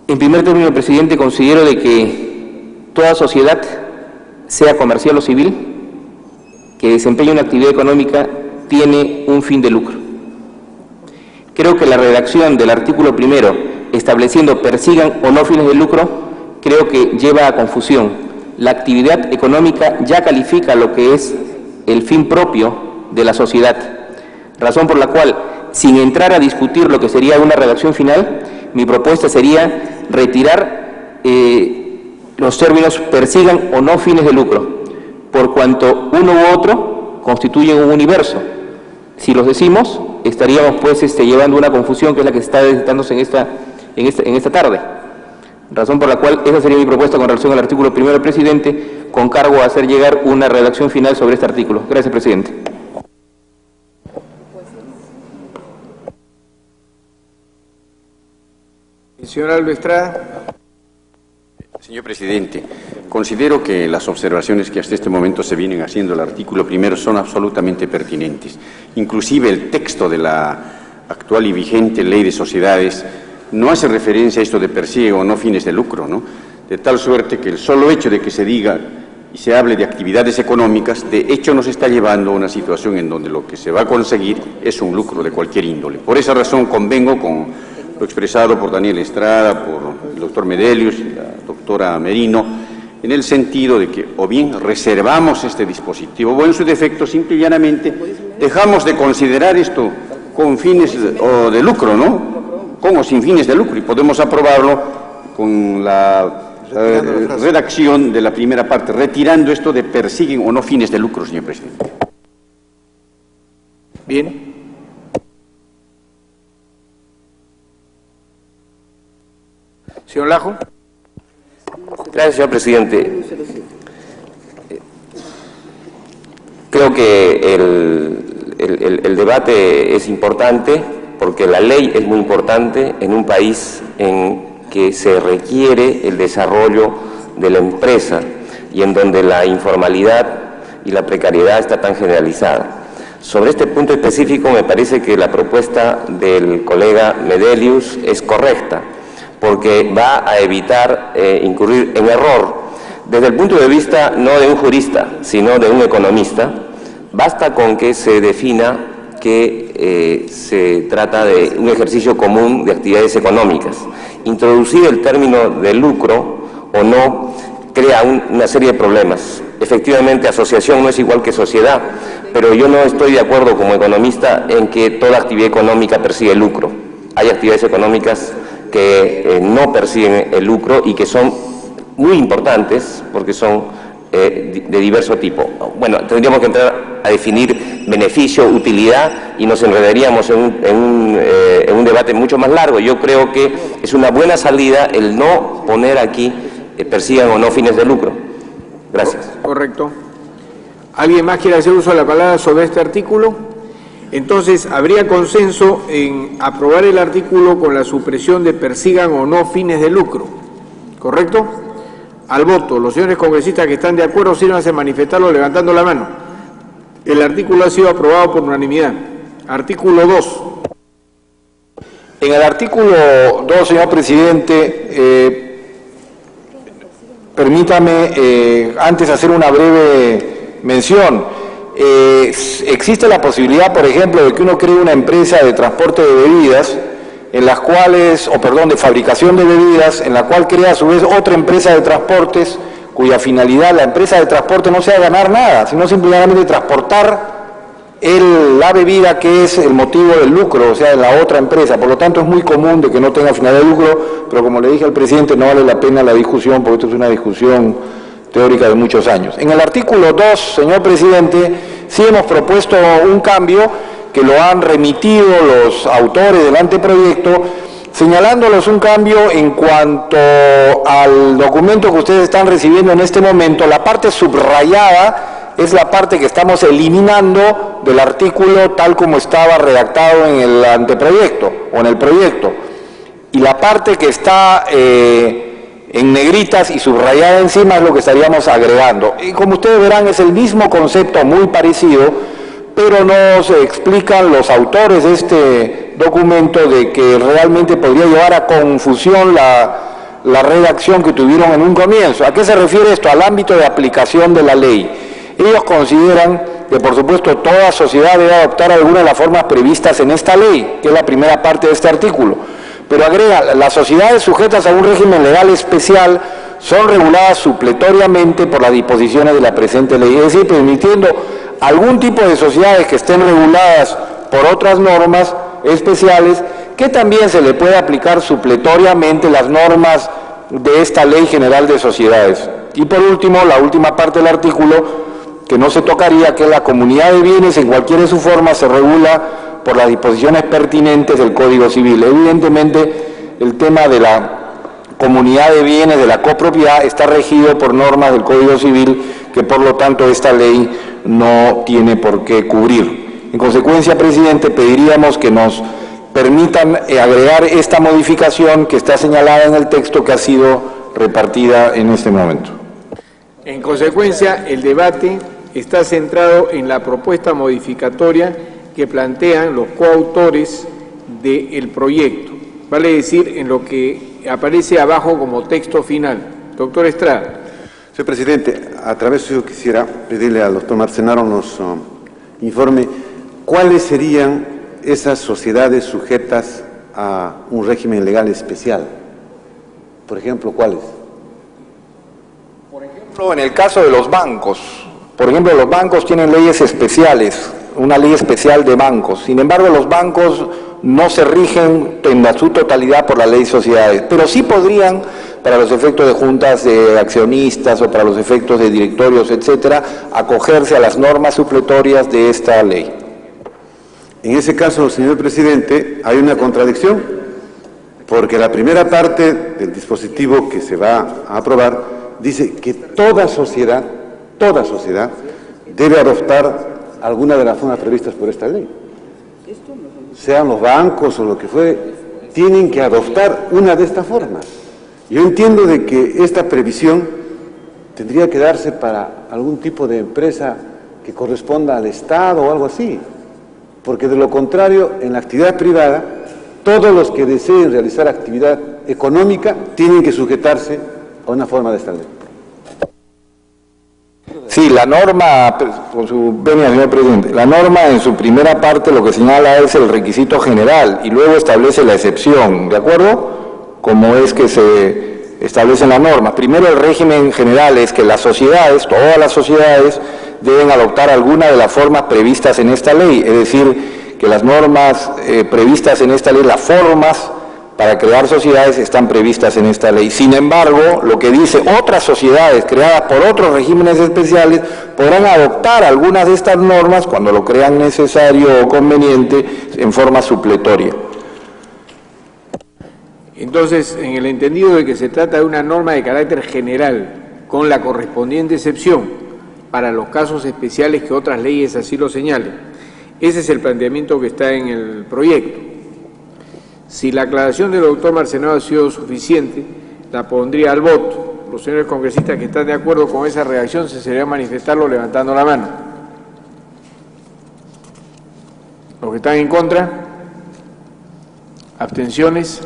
En primer término, presidente, considero de que toda sociedad, sea comercial o civil, que desempeñe una actividad económica, tiene un fin de lucro. Creo que la redacción del artículo primero, estableciendo persigan o no fines de lucro, creo que lleva a confusión. La actividad económica ya califica lo que es el fin propio de la sociedad, razón por la cual, sin entrar a discutir lo que sería una redacción final, mi propuesta sería retirar los términos persigan o no fines de lucro, por cuanto uno u otro constituyen un universo. Si los decimos, estaríamos pues llevando una confusión que es la que está detectándose en esta tarde. Razón por la cual esa sería mi propuesta con relación al artículo primero, presidente, con cargo a hacer llegar una redacción final sobre este artículo. Gracias, presidente. Señor Aldo Estrada. Señor presidente, considero que las observaciones que hasta este momento se vienen haciendo al artículo primero son absolutamente pertinentes. Inclusive el texto de la actual y vigente Ley de Sociedades no hace referencia a esto de persigue o no fines de lucro, ¿no? De tal suerte que el solo hecho de que se diga y se hable de actividades económicas, de hecho nos está llevando a una situación en donde lo que se va a conseguir es un lucro de cualquier índole. Por esa razón convengo con lo expresado por Daniel Estrada, por el doctor Medelius y la doctora Merino, en el sentido de que o bien reservamos este dispositivo o en su defecto simple y llanamente dejamos de considerar esto con fines de lucro, ¿no? Con o sin fines de lucro, y podemos aprobarlo con la redacción de la primera parte, retirando esto de persiguen o no fines de lucro, señor presidente. Bien. Señor Lajo. Gracias, señor presidente. Creo que el debate es importante porque la ley es muy importante en un país en que se requiere el desarrollo de la empresa y en donde la informalidad y la precariedad está tan generalizada. Sobre este punto específico me parece que la propuesta del colega Medelius es correcta. porque va a evitar incurrir en error. Desde el punto de vista no de un jurista, sino de un economista, basta con que se defina que se trata de un ejercicio común de actividades económicas. Introducir el término de lucro o no crea una serie de problemas. Efectivamente, asociación no es igual que sociedad, pero yo no estoy de acuerdo como economista en que toda actividad económica persigue el lucro. Hay actividades económicas que no persiguen el lucro y que son muy importantes porque son de diverso tipo. Bueno, tendríamos que entrar a definir beneficio, utilidad y nos enredaríamos en un debate mucho más largo. Yo creo que es una buena salida el no poner aquí persigan o no fines de lucro. Gracias. Correcto. ¿Alguien más quiere hacer uso de la palabra sobre este artículo? Entonces, ¿habría consenso en aprobar el artículo con la supresión de persigan o no fines de lucro? ¿Correcto? Al voto. Los señores congresistas que están de acuerdo, sírvanse a manifestarlo levantando la mano. El artículo ha sido aprobado por unanimidad. Artículo 2. En el artículo 2, señor presidente, permítame antes hacer una breve mención. Existe la posibilidad, por ejemplo, de que uno cree una empresa de transporte de bebidas, en las cuales, de fabricación de bebidas, en la cual crea a su vez otra empresa de transportes, cuya finalidad, la empresa de transporte no sea ganar nada, sino simplemente transportar la bebida que es el motivo del lucro, o sea, de la otra empresa. Por lo tanto, es muy común de que no tenga finalidad de lucro, pero como le dije al presidente, no vale la pena la discusión, porque esto es una discusión teórica de muchos años. En el artículo 2, señor presidente, sí hemos propuesto un cambio que lo han remitido los autores del anteproyecto, señalándolos un cambio en cuanto al documento que ustedes están recibiendo en este momento. La parte subrayada es la parte que estamos eliminando del artículo tal como estaba redactado en el anteproyecto o en el proyecto. Y la parte que está en negritas y subrayada encima es lo que estaríamos agregando. Y como ustedes verán, es el mismo concepto muy parecido, pero nos explican los autores de este documento de que realmente podría llevar a confusión la redacción que tuvieron en un comienzo. ¿A qué se refiere esto? Al ámbito de aplicación de la ley. Ellos consideran que, por supuesto, toda sociedad debe adoptar alguna de las formas previstas en esta ley, que es la primera parte de este artículo. Pero agrega, las sociedades sujetas a un régimen legal especial son reguladas supletoriamente por las disposiciones de la presente ley, es decir, permitiendo algún tipo de sociedades que estén reguladas por otras normas especiales, que también se le puede aplicar supletoriamente las normas de esta Ley General de Sociedades. Y por último, la última parte del artículo, que no se tocaría, que la comunidad de bienes en cualquiera de sus formas se regula por las disposiciones pertinentes del Código Civil. Evidentemente, el tema de la comunidad de bienes, de la copropiedad, está regido por normas del Código Civil que, por lo tanto, esta ley no tiene por qué cubrir. En consecuencia, presidente, pediríamos que nos permitan agregar esta modificación que está señalada en el texto que ha sido repartida en este momento. En consecuencia, el debate está centrado en la propuesta modificatoria que plantean los coautores del proyecto, vale decir, en lo que aparece abajo como texto final. Doctor Estrada. Señor presidente, a través de eso quisiera pedirle al doctor Marcenaro nos informe cuáles serían esas sociedades sujetas a un régimen legal especial. Por ejemplo, ¿cuáles? Por ejemplo, en el caso de los bancos. Por ejemplo, los bancos tienen leyes especiales, una ley especial de bancos. Sin embargo, los bancos no se rigen en su totalidad por la ley de sociedades, pero sí podrían, para los efectos de juntas de accionistas o para los efectos de directorios, etcétera, acogerse a las normas supletorias de esta ley. En ese caso, señor presidente, hay una contradicción, porque la primera parte del dispositivo que se va a aprobar dice que toda sociedad debe adoptar alguna de las formas previstas por esta ley. Sean los bancos o lo que fuere, tienen que adoptar una de estas formas. Yo entiendo de que esta previsión tendría que darse para algún tipo de empresa que corresponda al Estado o algo así, porque de lo contrario, en la actividad privada, todos los que deseen realizar actividad económica tienen que sujetarse a una forma de esta ley. Sí, la norma, con su venia, señor presidente, la norma en su primera parte lo que señala es el requisito general y luego establece la excepción, ¿de acuerdo? Como es que se establece en la norma. Primero, el régimen general es que las sociedades, todas las sociedades, deben adoptar alguna de las formas previstas en esta ley, es decir, que las normas previstas en esta ley, las formas para crear sociedades están previstas en esta ley. Sin embargo, lo que dice, otras sociedades creadas por otros regímenes especiales podrán adoptar algunas de estas normas cuando lo crean necesario o conveniente en forma supletoria. Entonces, en el entendido de que se trata de una norma de carácter general, con la correspondiente excepción para los casos especiales que otras leyes así lo señalen, ese es el planteamiento que está en el proyecto. Si la aclaración del doctor Marcenado ha sido suficiente, la pondría al voto. Los señores congresistas que están de acuerdo con esa redacción se sería manifestarlo levantando la mano. Los que están en contra, abstenciones.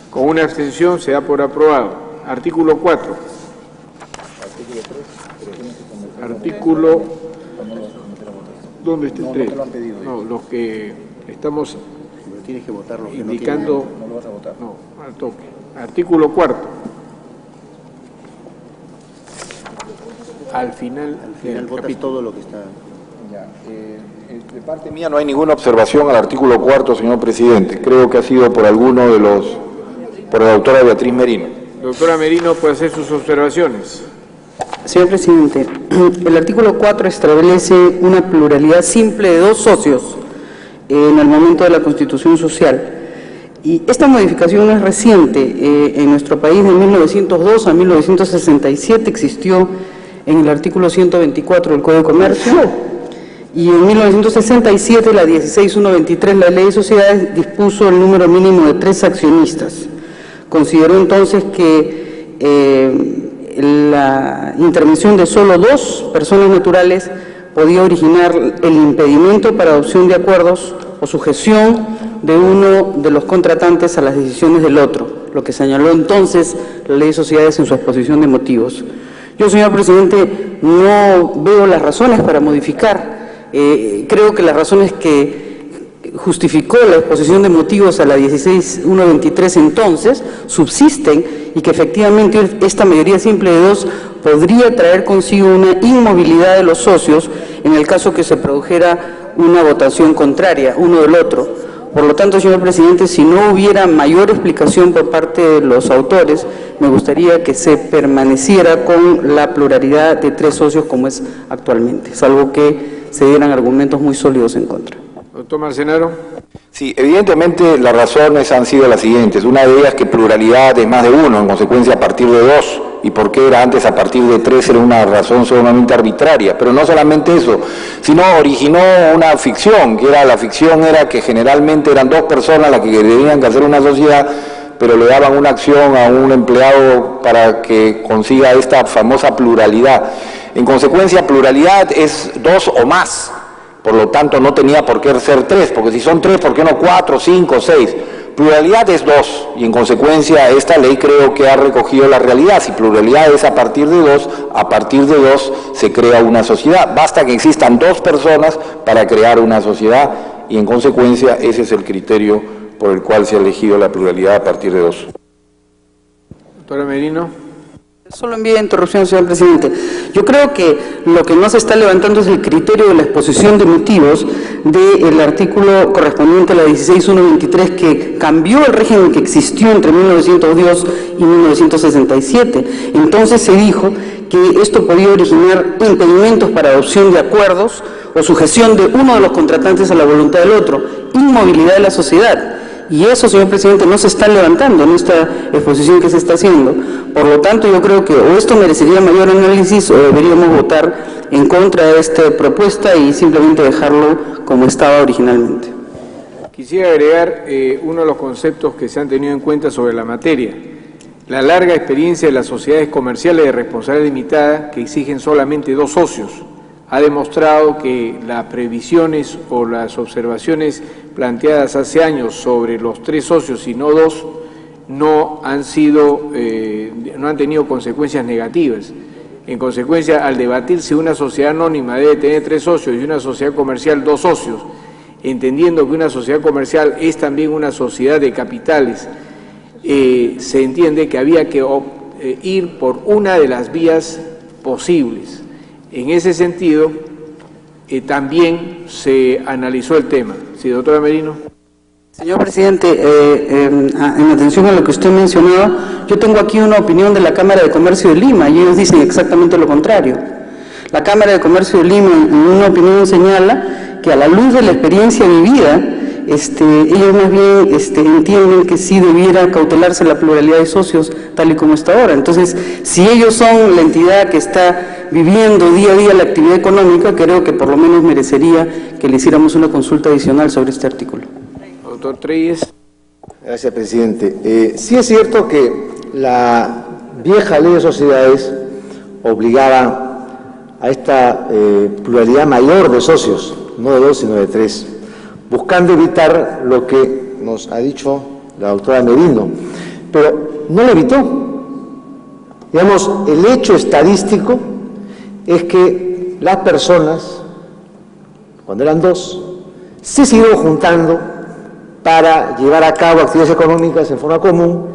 Con una abstención se da por aprobado. Artículo 4. Artículo... ¿Dónde está el 3? No, los que estamos... Tienes que votar los que indicando, no lo vas a votar. No, al toque. Artículo 4. Al final votas todo lo que está. Ya, de parte mía no hay ninguna observación al artículo 4, señor presidente. Creo que ha sido por alguno de los, por la doctora Beatriz Merino. Doctora Merino puede hacer sus observaciones. Señor presidente, el artículo 4 establece una pluralidad simple de 2 socios en el momento de la Constitución Social. Y esta modificación no es reciente. En nuestro país de 1902 a 1967 existió en el artículo 124 del Código de Comercio y en 1967 la 16123, la Ley de Sociedades, dispuso el número mínimo de 3 accionistas. Consideró entonces que la intervención de solo 2 personas naturales podía originar el impedimento para adopción de acuerdos o sujeción de uno de los contratantes a las decisiones del otro, lo que señaló entonces la Ley de Sociedades en su exposición de motivos. Yo, señor presidente, no veo las razones para modificar. Creo que las razones que justificó la exposición de motivos a la 16123 entonces subsisten y que efectivamente esta mayoría simple de 2 podría traer consigo una inmovilidad de los socios en el caso que se produjera una votación contraria uno del otro. Por lo tanto, señor presidente, si no hubiera mayor explicación por parte de los autores, me gustaría que se permaneciera con la pluralidad de 3 socios como es actualmente, salvo que se dieran argumentos muy sólidos en contra. Doctor Marcenaro. Sí, evidentemente las razones han sido las siguientes. Una de ellas que pluralidad es más de 1, en consecuencia a partir de 2. Y por qué era antes a partir de 3 era una razón sumamente arbitraria. Pero no solamente eso, sino originó una ficción, que era la ficción era que generalmente eran 2 personas las que tenían que hacer una sociedad, pero le daban una acción a un empleado para que consiga esta famosa pluralidad. En consecuencia, pluralidad es 2 o más. Por lo tanto, no tenía por qué ser 3, porque si son 3, ¿por qué no 4, 5, 6? Pluralidad es 2, y en consecuencia esta ley creo que ha recogido la realidad. Si pluralidad es a partir de 2, a partir de 2 se crea una sociedad. Basta que existan 2 personas para crear una sociedad, y en consecuencia ese es el criterio por el cual se ha elegido la pluralidad a partir de 2. Doctora Merino. Solo envía interrupción, señor presidente. Yo creo que lo que no se está levantando es el criterio de la exposición de motivos del artículo correspondiente a la 16123 que cambió el régimen que existió entre 1902 y 1967. Entonces se dijo que esto podía originar impedimentos para adopción de acuerdos o sujeción de uno de los contratantes a la voluntad del otro, inmovilidad de la sociedad. Y eso, señor presidente, no se está levantando en esta exposición que se está haciendo. Por lo tanto, yo creo que o esto merecería mayor análisis o deberíamos votar en contra de esta propuesta y simplemente dejarlo como estaba originalmente. Quisiera agregar uno de los conceptos que se han tenido en cuenta sobre la materia. La larga experiencia de las sociedades comerciales de responsabilidad limitada, que exigen solamente 2 socios, ha demostrado que las previsiones o las observaciones planteadas hace años sobre los 3 socios y no 2 no han tenido consecuencias negativas. En consecuencia, al debatirse una sociedad anónima debe tener 3 socios y una sociedad comercial 2 socios, entendiendo que una sociedad comercial es también una sociedad de capitales, se entiende que había que ir por una de las vías posibles. En ese sentido, también se analizó el tema. Sí, doctora Merino. Señor presidente, en atención a lo que usted mencionó, yo tengo aquí una opinión de la Cámara de Comercio de Lima y ellos dicen exactamente lo contrario. La Cámara de Comercio de Lima, en una opinión, señala que a la luz de la experiencia vivida, ellos más bien entienden que sí debiera cautelarse la pluralidad de socios tal y como está ahora. Entonces, si ellos son la entidad que está viviendo día a día la actividad económica, creo que por lo menos merecería que le hiciéramos una consulta adicional sobre este artículo. Doctor Treyes. Gracias, presidente. Sí es cierto que la vieja ley de sociedades obligaba a esta pluralidad mayor de socios, no de 2 sino de 3, buscando evitar lo que nos ha dicho la doctora Merino, pero no lo evitó. Digamos, el hecho estadístico es que las personas, cuando eran 2, se siguieron juntando para llevar a cabo actividades económicas en forma común,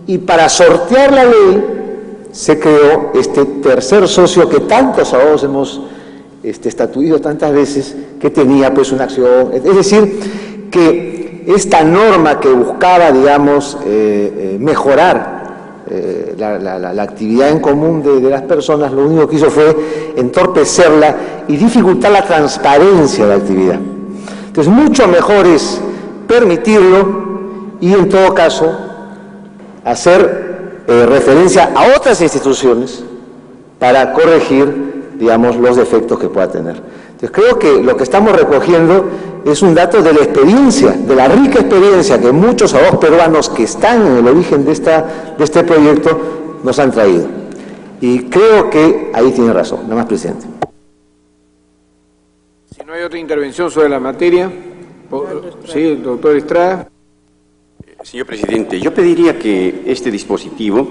y para sortear la ley se creó este tercer socio que tantos abogados hemos estatuido tantas veces, que tenía pues una acción. Es decir, que esta norma que buscaba, digamos, mejorar la actividad en común de las personas, lo único que hizo fue entorpecerla y dificultar la transparencia de la actividad. Entonces, mucho mejor es permitirlo y, en todo caso, hacer referencia a otras instituciones para corregir, digamos, los defectos que pueda tener. Entonces, creo que lo que estamos recogiendo es un dato de la experiencia, de la rica experiencia que muchos abogados peruanos que están en el origen de este proyecto nos han traído. Y creo que ahí tiene razón. Nada más, presidente. Si no hay otra intervención sobre la materia. Sí, doctor Estrada. Señor presidente, yo pediría que este dispositivo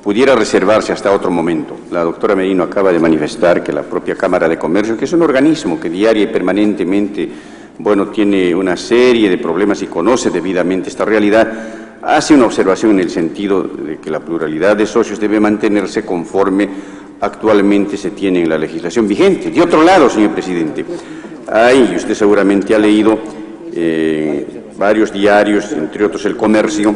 pudiera reservarse hasta otro momento. La doctora Merino acaba de manifestar que la propia Cámara de Comercio, que es un organismo que diaria y permanentemente, tiene una serie de problemas y conoce debidamente esta realidad, hace una observación en el sentido de que la pluralidad de socios debe mantenerse conforme actualmente se tiene en la legislación vigente. De otro lado, señor presidente, y usted seguramente ha leído varios diarios, entre otros El Comercio,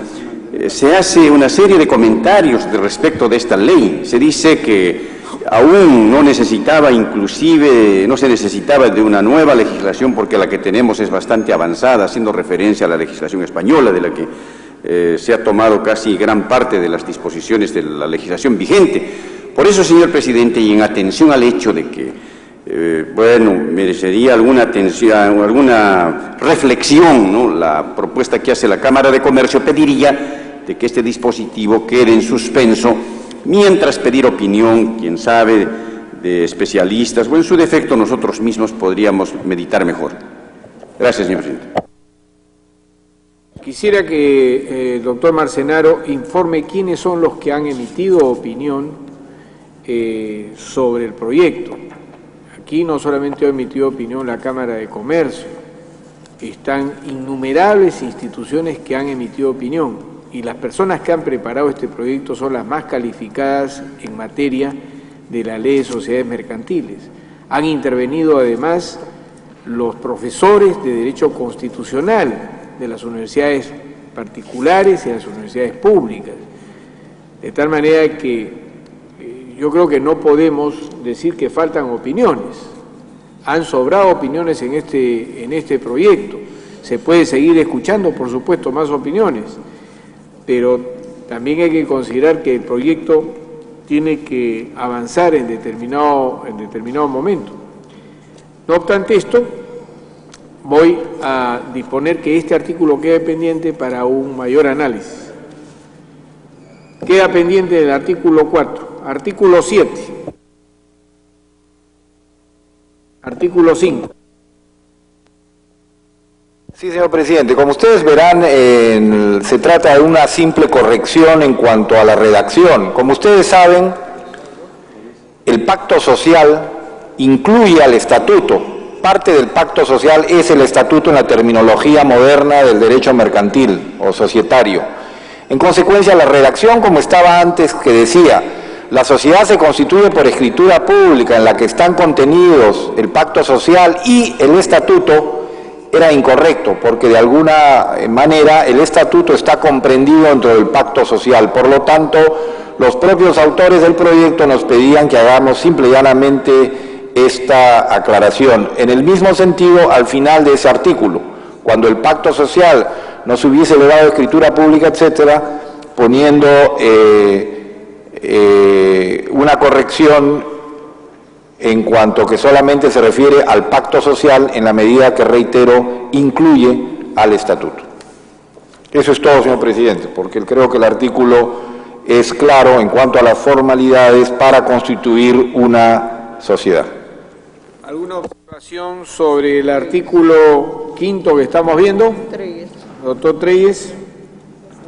se hace una serie de comentarios respecto de esta ley. Se dice que aún no se necesitaba de una nueva legislación porque la que tenemos es bastante avanzada, haciendo referencia a la legislación española, de la que se ha tomado casi gran parte de las disposiciones de la legislación vigente. Por eso, señor presidente, y en atención al hecho de que merecería alguna atención, alguna reflexión, ¿no?, la propuesta que hace la Cámara de Comercio, pediría de que este dispositivo quede en suspenso mientras pedir opinión, quién sabe, de especialistas, o en su defecto nosotros mismos podríamos meditar mejor. Gracias, señor presidente. Quisiera que el doctor Marcenaro informe quiénes son los que han emitido opinión sobre el proyecto. Aquí no solamente ha emitido opinión la Cámara de Comercio, están innumerables instituciones que han emitido opinión, y las personas que han preparado este proyecto son las más calificadas en materia de la Ley de Sociedades Mercantiles. Han intervenido además los profesores de Derecho Constitucional de las universidades particulares y de las universidades públicas, de tal manera que yo creo que no podemos decir que faltan opiniones. Han sobrado opiniones en este proyecto. Se puede seguir escuchando, por supuesto, más opiniones, pero también hay que considerar que el proyecto tiene que avanzar en determinado momento. No obstante esto, voy a disponer que este artículo quede pendiente para un mayor análisis. Queda pendiente el artículo 4. Artículo 7. Artículo 5. Sí, señor presidente. Como ustedes verán, se trata de una simple corrección en cuanto a la redacción. Como ustedes saben, el pacto social incluye al estatuto. Parte del pacto social es el estatuto en la terminología moderna del derecho mercantil o societario. En consecuencia, la redacción, como estaba antes, que decía: la sociedad se constituye por escritura pública en la que están contenidos el pacto social y el estatuto, era incorrecto, porque de alguna manera el estatuto está comprendido dentro del pacto social. Por lo tanto, los propios autores del proyecto nos pedían que hagamos simple y llanamente esta aclaración. En el mismo sentido, al final de ese artículo, cuando el pacto social no se hubiese elevado a escritura pública, etcétera, poniendo una corrección en cuanto que solamente se refiere al pacto social en la medida que, reitero, incluye al estatuto. Eso es todo, señor presidente, porque creo que el artículo es claro en cuanto a las formalidades para constituir una sociedad. ¿Alguna observación sobre el artículo 5º que estamos viendo? Doctor Treyes.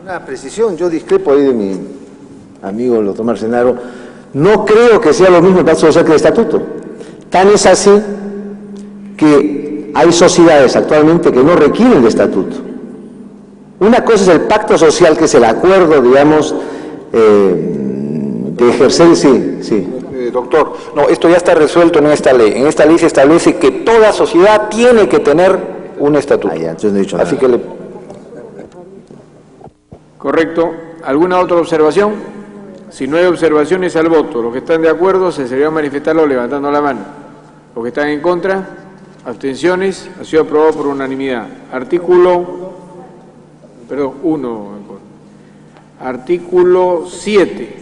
Una precisión, yo discrepo ahí de mi amigo el doctor Marcenaro. No creo que sea lo mismo el pacto social que el estatuto. Tan es así que hay sociedades actualmente que no requieren de estatuto. Una cosa es el pacto social, que es el acuerdo, digamos, de ejercer, sí. Doctor, no, esto ya está resuelto en esta ley. En esta ley se establece que toda sociedad tiene que tener un estatuto. Ya, entonces no he dicho nada. Así que Correcto. ¿Alguna otra observación? Si no hay observaciones, al voto. Los que están de acuerdo se deberían manifestarlo levantando la mano. Los que están en contra, abstenciones, ha sido aprobado por unanimidad. Artículo 7.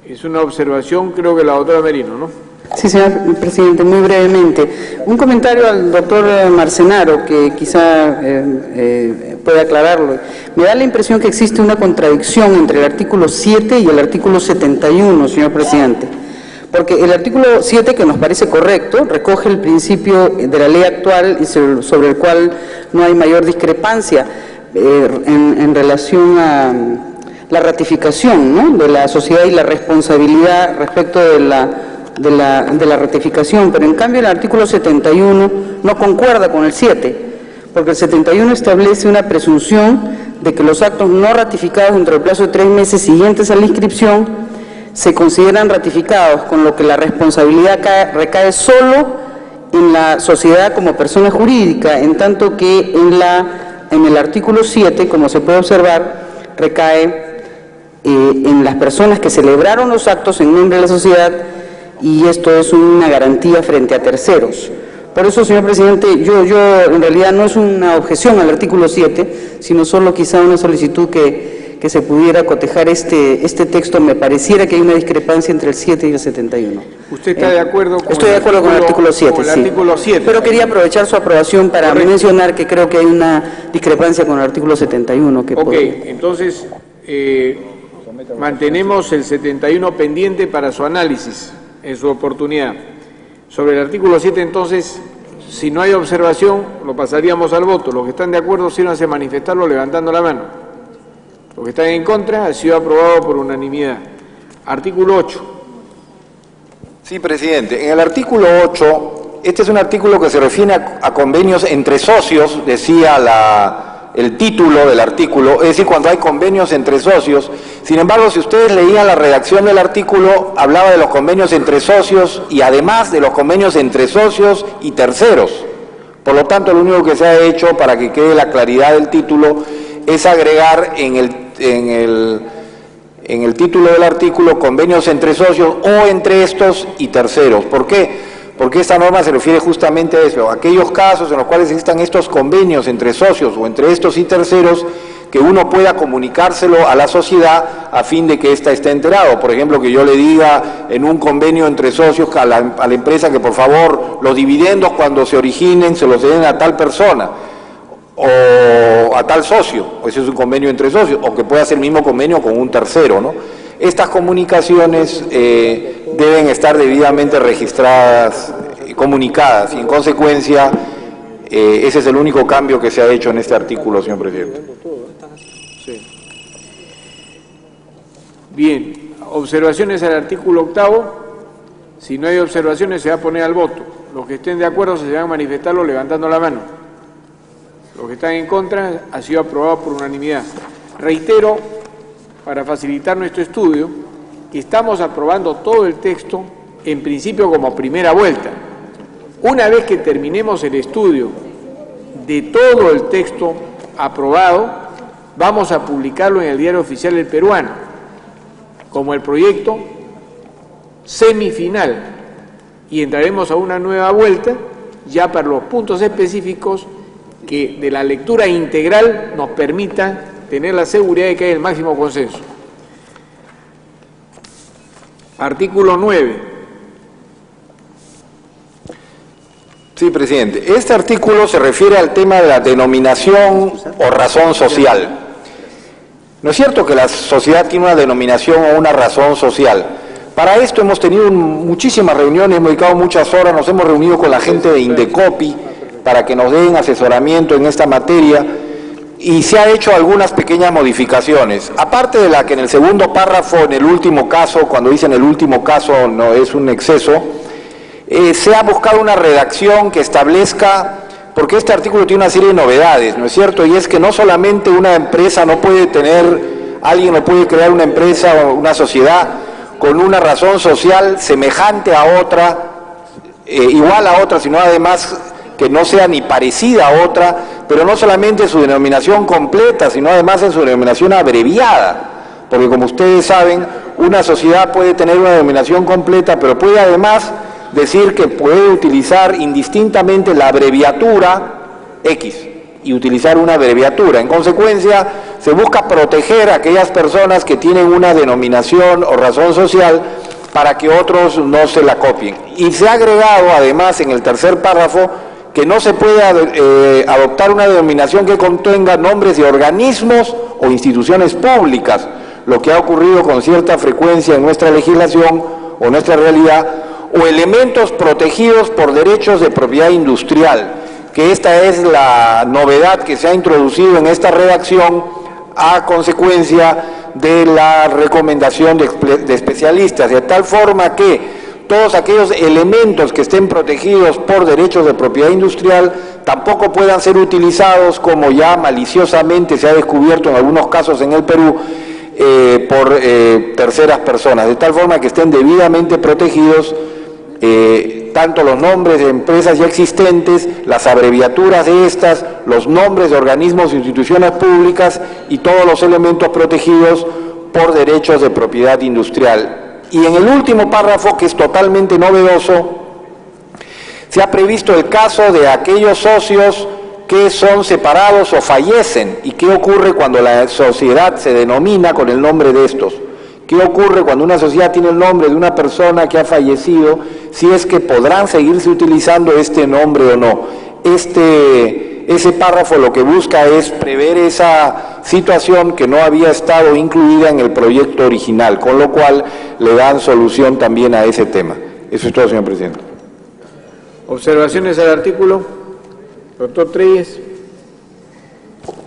Es una observación, creo que la doctora Merino, ¿no? Sí, señor presidente, muy brevemente. Un comentario al doctor Marcenaro, que quizá puede aclararlo. Me da la impresión que existe una contradicción entre el artículo 7 y el artículo 71, señor presidente. Porque el artículo 7, que nos parece correcto, recoge el principio de la ley actual y sobre el cual no hay mayor discrepancia en relación a la ratificación, ¿no?, de la sociedad y la responsabilidad respecto de la ratificación, pero en cambio el artículo 71 no concuerda con el 7, porque el 71 establece una presunción de que los actos no ratificados dentro del plazo de 3 meses siguientes a la inscripción se consideran ratificados, con lo que la responsabilidad recae solo en la sociedad como persona jurídica, en tanto que en el artículo 7, como se puede observar, recae en las personas que celebraron los actos en nombre de la sociedad, y esto es una garantía frente a terceros. Por eso, señor presidente, yo en realidad no es una objeción al artículo 7, sino solo quizá una solicitud que se pudiera cotejar este texto. Me pareciera que hay una discrepancia entre el 7 y el 71. ¿Usted está de acuerdo con Estoy de acuerdo con el artículo 7, con el sí. artículo 7? Pero quería aprovechar su aprobación para mencionar que creo que hay una discrepancia con el artículo 71. Entonces, mantenemos el 71 pendiente para su análisis en su oportunidad. Sobre el artículo 7, entonces, si no hay observación, lo pasaríamos al voto. Los que están de acuerdo, sírvanse a manifestarlo levantando la mano. Los que están en contra, ha sido aprobado por unanimidad. Artículo 8. Sí, presidente. En el artículo 8, este es un artículo que se refiere a convenios entre socios, decía el título del artículo, es decir, cuando hay convenios entre socios. Sin embargo, si ustedes leían la redacción del artículo, hablaba de los convenios entre socios y además de los convenios entre socios y terceros. Por lo tanto, lo único que se ha hecho para que quede la claridad del título es agregar en el título del artículo convenios entre socios o entre estos y terceros. ¿Por qué? Porque esta norma se refiere justamente a eso, a aquellos casos en los cuales existan estos convenios entre socios o entre estos y terceros, que uno pueda comunicárselo a la sociedad a fin de que ésta esté enterado. Por ejemplo, que yo le diga en un convenio entre socios a la empresa que por favor los dividendos cuando se originen se los den a tal persona o a tal socio, ese es un convenio entre socios, o que pueda ser el mismo convenio con un tercero, ¿no? Estas comunicaciones deben estar debidamente registradas y comunicadas, y en consecuencia Ese es el único cambio que se ha hecho en este artículo, señor presidente. Sí. Bien, observaciones al artículo 8. Si no hay observaciones, se va a poner al voto. Los que estén de acuerdo se van a manifestarlo levantando la mano. Los que están en contra, ha sido aprobado por unanimidad. Reitero, para facilitar nuestro estudio, que estamos aprobando todo el texto, en principio como primera vuelta. Una vez que terminemos el estudio de todo el texto aprobado, vamos a publicarlo en el Diario Oficial del Peruano, como el proyecto semifinal, y entraremos a una nueva vuelta ya para los puntos específicos que de la lectura integral nos permita tener la seguridad de que hay el máximo consenso. Artículo 9. Sí, presidente. Este artículo se refiere al tema de la denominación o razón social. ¿No es cierto que la sociedad tiene una denominación o una razón social? Para esto hemos tenido muchísimas reuniones, hemos dedicado muchas horas, nos hemos reunido con la gente de Indecopi para que nos den asesoramiento en esta materia y se ha hecho algunas pequeñas modificaciones. Aparte de la que en el segundo párrafo, en el último caso, cuando dicen el último caso no es un exceso, se ha buscado una redacción que establezca, porque este artículo tiene una serie de novedades, ¿no es cierto? Y es que no solamente una empresa no puede tener, alguien no puede crear una empresa o una sociedad con una razón social semejante a otra, igual a otra, sino además que no sea ni parecida a otra, pero no solamente en su denominación completa, sino además en su denominación abreviada, porque como ustedes saben, una sociedad puede tener una denominación completa, pero puede además decir que puede utilizar indistintamente la abreviatura X y utilizar una abreviatura. En consecuencia, se busca proteger a aquellas personas que tienen una denominación o razón social para que otros no se la copien. Y se ha agregado además en el tercer párrafo que no se puede adoptar una denominación que contenga nombres de organismos o instituciones públicas, lo que ha ocurrido con cierta frecuencia en nuestra legislación o nuestra realidad, o elementos protegidos por derechos de propiedad industrial, que esta es la novedad que se ha introducido en esta redacción a consecuencia de la recomendación de especialistas, de tal forma que todos aquellos elementos que estén protegidos por derechos de propiedad industrial tampoco puedan ser utilizados, como ya maliciosamente se ha descubierto en algunos casos en el Perú, por terceras personas, de tal forma que estén debidamente protegidos tanto los nombres de empresas ya existentes, las abreviaturas de estas, los nombres de organismos e instituciones públicas y todos los elementos protegidos por derechos de propiedad industrial. Y en el último párrafo, que es totalmente novedoso, se ha previsto el caso de aquellos socios que son separados o fallecen. ¿Y qué ocurre cuando la sociedad se denomina con el nombre de estos? ¿Qué ocurre cuando una sociedad tiene el nombre de una persona que ha fallecido? Si es que podrán seguirse utilizando este nombre o no. Ese párrafo lo que busca es prever esa situación que no había estado incluida en el proyecto original, con lo cual le dan solución también a ese tema. Eso es todo, señor presidente. ¿Observaciones al artículo? Doctor Treyes.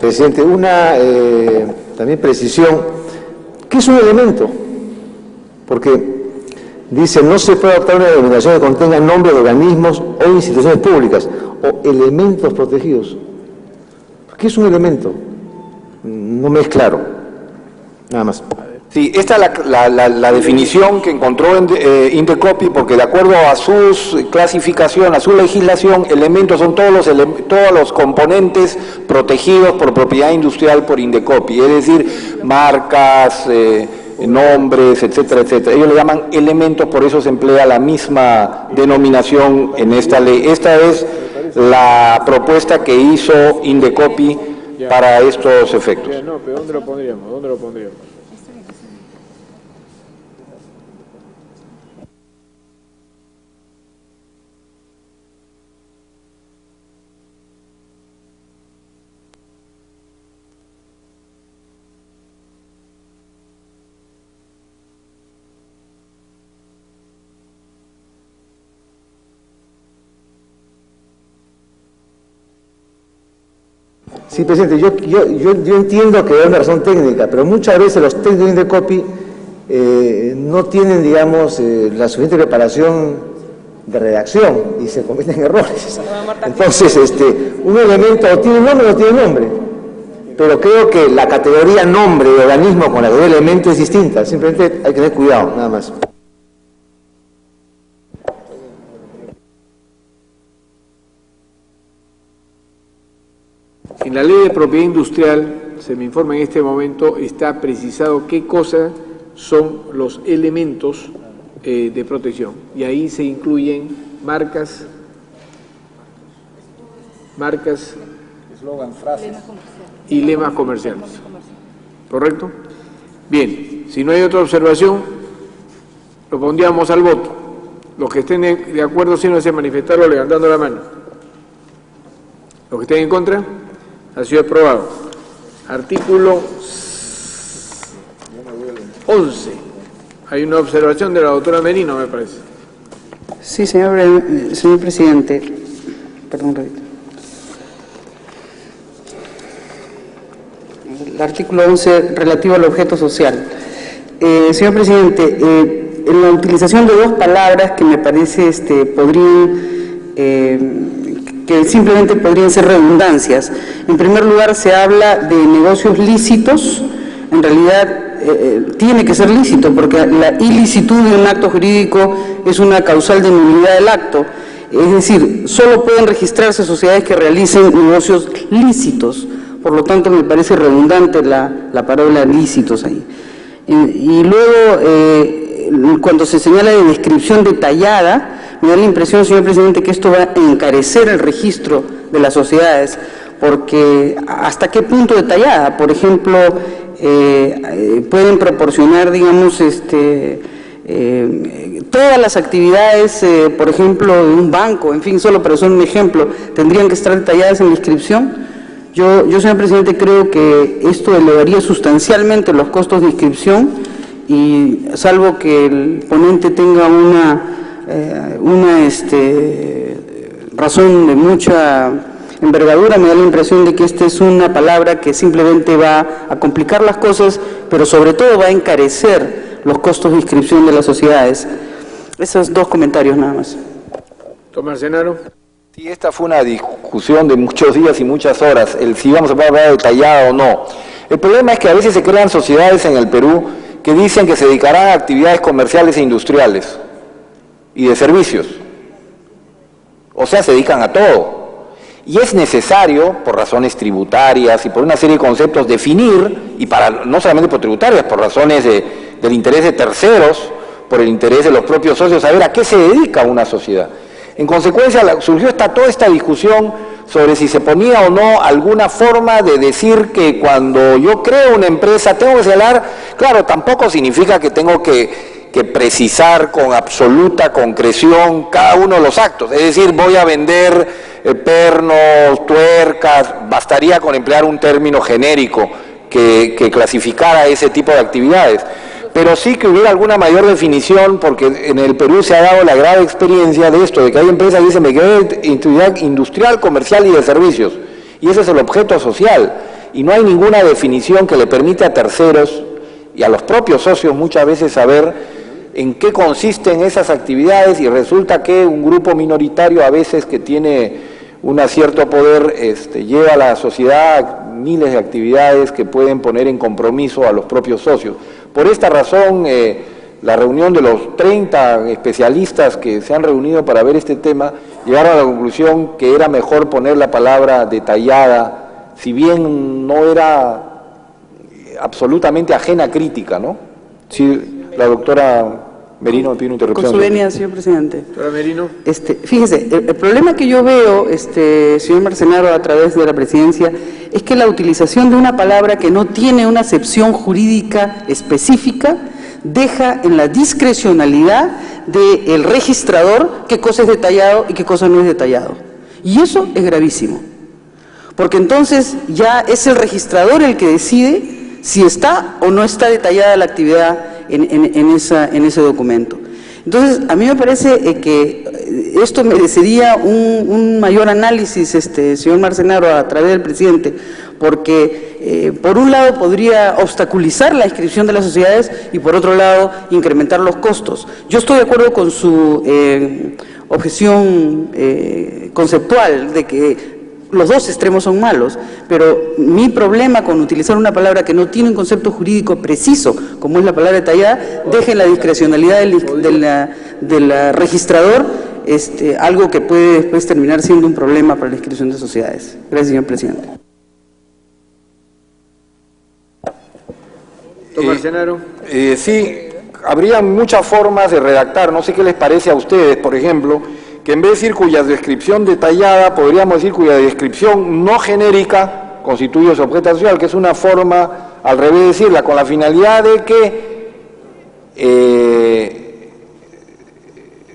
Presidente, una también precisión. ¿Qué es un elemento? Porque dice, no se puede adoptar una denominación que contenga nombres de organismos o instituciones públicas o elementos protegidos. ¿Qué es un elemento? No me es claro. Nada más. Sí, esta es la definición que encontró en Indecopi, porque de acuerdo a su clasificación, a su legislación, elementos son todos los componentes protegidos por propiedad industrial por Indecopi, es decir, marcas, nombres, etcétera, etcétera. Ellos le llaman elementos, por eso se emplea la misma denominación en esta ley. Esta es la propuesta que hizo Indecopi para estos efectos. No, pero ¿dónde lo pondríamos? ¿Dónde lo pondríamos? Sí, presidente, yo entiendo que hay una razón técnica, pero muchas veces los técnicos de copy no tienen, digamos, la suficiente preparación de redacción y se cometen errores. Entonces, un elemento o tiene nombre o no tiene nombre, pero creo que la categoría nombre de organismo con la categoría de elemento es distinta, simplemente hay que tener cuidado, nada más. En la ley de propiedad industrial, se me informa en este momento, está precisado qué cosas son los elementos de protección. Y ahí se incluyen marcas, eslogan, frases y lemas comerciales. ¿Correcto? Bien, si no hay otra observación, lo pondríamos al voto. Los que estén de acuerdo, si no se manifestaron levantando la mano. Los que estén en contra, ha sido aprobado. Artículo 11. Hay una observación de la doctora Merino, me parece. Sí, señor presidente. Perdón, un ratito. El artículo 11 relativo al objeto social. Señor presidente, en la utilización de dos palabras que me parece que simplemente podrían ser redundancias. En primer lugar, se habla de negocios lícitos. En realidad, tiene que ser lícito, porque la ilicitud de un acto jurídico es una causal de nulidad del acto. Es decir, solo pueden registrarse sociedades que realicen negocios lícitos. Por lo tanto, me parece redundante la palabra lícitos ahí. Y luego, cuando se señala de descripción detallada, me da la impresión, señor presidente, que esto va a encarecer el registro de las sociedades, porque ¿hasta qué punto detallada? Por ejemplo, pueden proporcionar, digamos, todas las actividades, por ejemplo, de un banco, en fin, solo para ser un ejemplo, tendrían que estar detalladas en la inscripción. Yo, señor presidente, creo que esto elevaría sustancialmente los costos de inscripción y, salvo que el ponente tenga una razón de mucha envergadura, me da la impresión de que esta es una palabra que simplemente va a complicar las cosas, pero sobre todo va a encarecer los costos de inscripción de las sociedades. Esos dos comentarios nada más. Tomás Senaro. Sí, esta fue una discusión de muchos días y muchas horas, si vamos a hablar detallada o no. El problema es que a veces se crean sociedades en el Perú que dicen que se dedicarán a actividades comerciales e industriales y de servicios. O sea, se dedican a todo. Y es necesario, por razones tributarias y por una serie de conceptos, definir, y para no solamente por tributarias, por razones del interés de terceros, por el interés de los propios socios, saber a qué se dedica una sociedad. En consecuencia, surgió toda esta discusión sobre si se ponía o no alguna forma de decir que cuando yo creo una empresa tengo que señalar, claro, tampoco significa que tengo que precisar con absoluta concreción cada uno de los actos, es decir, voy a vender pernos, tuercas, bastaría con emplear un término genérico que clasificara ese tipo de actividades. Pero sí que hubiera alguna mayor definición, porque en el Perú se ha dado la grave experiencia de esto, de que hay empresas que dicen, me quedo actividad industrial, comercial y de servicios, y ese es el objeto social, y no hay ninguna definición que le permita a terceros y a los propios socios muchas veces saber en qué consisten esas actividades, y resulta que un grupo minoritario a veces que tiene un cierto poder lleva a la sociedad miles de actividades que pueden poner en compromiso a los propios socios. Por esta razón, la reunión de los 30 especialistas que se han reunido para ver este tema llegaron a la conclusión que era mejor poner la palabra detallada, si bien no era absolutamente ajena a crítica, ¿no? Sí, la doctora Merino me pide una interrupción. Con su venia, señor presidente. Doctora Merino. Fíjese, el problema que yo veo, señor Marcenaro, a través de la presidencia, es que la utilización de una palabra que no tiene una acepción jurídica específica deja en la discrecionalidad del registrador qué cosa es detallado y qué cosa no es detallado. Y eso es gravísimo, porque entonces ya es el registrador el que decide si está o no está detallada la actividad en ese documento. Entonces, a mí me parece que esto merecería un mayor análisis, señor Marcenaro, a través del presidente, porque por un lado podría obstaculizar la inscripción de las sociedades y por otro lado incrementar los costos. Yo estoy de acuerdo con su objeción conceptual de que los dos extremos son malos, pero mi problema con utilizar una palabra que no tiene un concepto jurídico preciso, como es la palabra detallada, deje la discrecionalidad del registrador, algo que puede después terminar siendo un problema para la inscripción de sociedades. Gracias, señor presidente. Marcenaro. Sí, habría muchas formas de redactar, no sé qué les parece a ustedes, por ejemplo, que en vez de decir cuya descripción detallada, podríamos decir cuya descripción no genérica constituye su objeto social, que es una forma, al revés de decirla, con la finalidad de que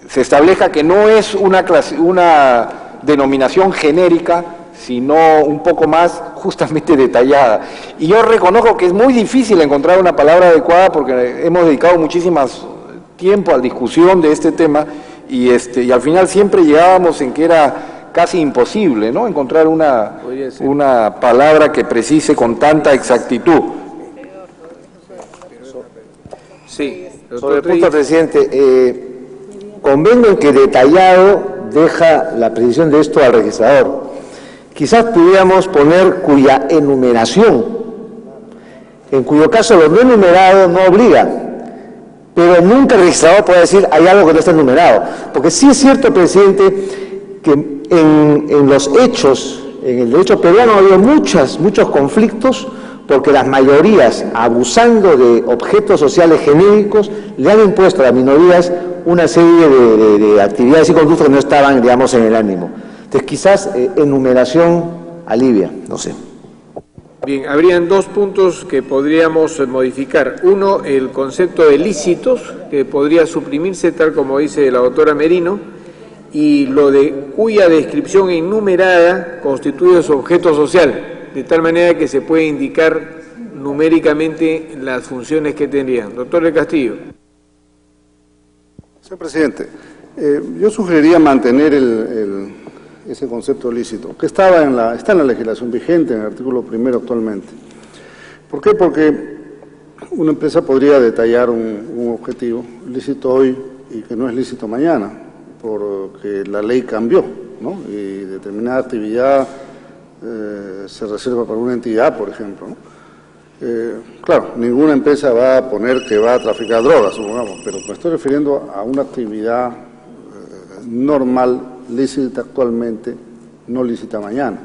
se establezca que no es una denominación genérica, sino un poco más justamente detallada. Y yo reconozco que es muy difícil encontrar una palabra adecuada porque hemos dedicado muchísimo tiempo a la discusión de este tema y al final siempre llegábamos en que era casi imposible, ¿no?, encontrar una palabra que precise con tanta exactitud. Sí, sobre el punto, presidente, convengo en que detallado deja la precisión de esto al registrador. Quizás pudiéramos poner cuya enumeración, en cuyo caso lo no enumerado no obliga, pero nunca el registrador puede decir hay algo que no está enumerado, porque sí es cierto, presidente, que en los hechos, en el derecho peruano ha habido muchos conflictos porque las mayorías, abusando de objetos sociales genéricos, le han impuesto a las minorías una serie de actividades y conductas que no estaban, digamos, en el ánimo. Entonces quizás enumeración alivia, no sé. Bien, habrían dos puntos que podríamos modificar. Uno, el concepto de lícitos, que podría suprimirse tal como dice la doctora Merino, y lo de cuya descripción enumerada constituye su objeto social, de tal manera que se puede indicar numéricamente las funciones que tendrían. Doctor del Castillo. Señor presidente, yo sugeriría mantener ese concepto lícito, que está en la legislación vigente, en el artículo 1 actualmente. ¿Por qué? Porque una empresa podría detallar un objetivo lícito hoy y que no es lícito mañana, porque la ley cambió, ¿no? Y determinada actividad se reserva para una entidad, por ejemplo, ¿no? Claro, ninguna empresa va a poner que va a traficar drogas, supongamos, pero me estoy refiriendo a una actividad normal, lícita actualmente, no lícita mañana.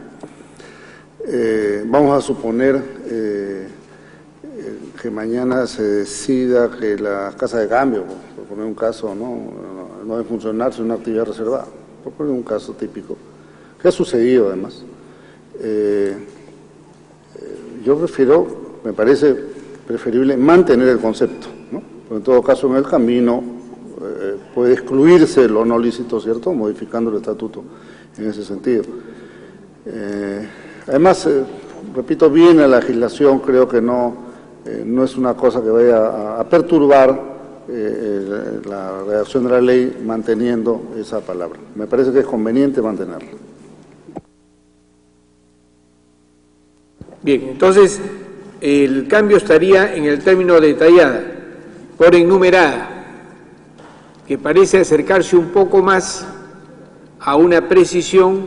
Vamos a suponer que mañana se decida que la casa de cambio, por poner un caso, no debe funcionar, es una actividad reservada, por poner un caso típico, que ha sucedido además. Yo me parece preferible mantener el concepto, ¿no? Porque en todo caso en el camino puede excluirse lo no lícito, ¿cierto?, modificando el estatuto en ese sentido. Además, repito, bien la legislación, creo que no es una cosa que vaya a perturbar la redacción de la ley manteniendo esa palabra. Me parece que es conveniente mantenerla. Bien, entonces el cambio estaría en el término detallada, por enumerada, que parece acercarse un poco más a una precisión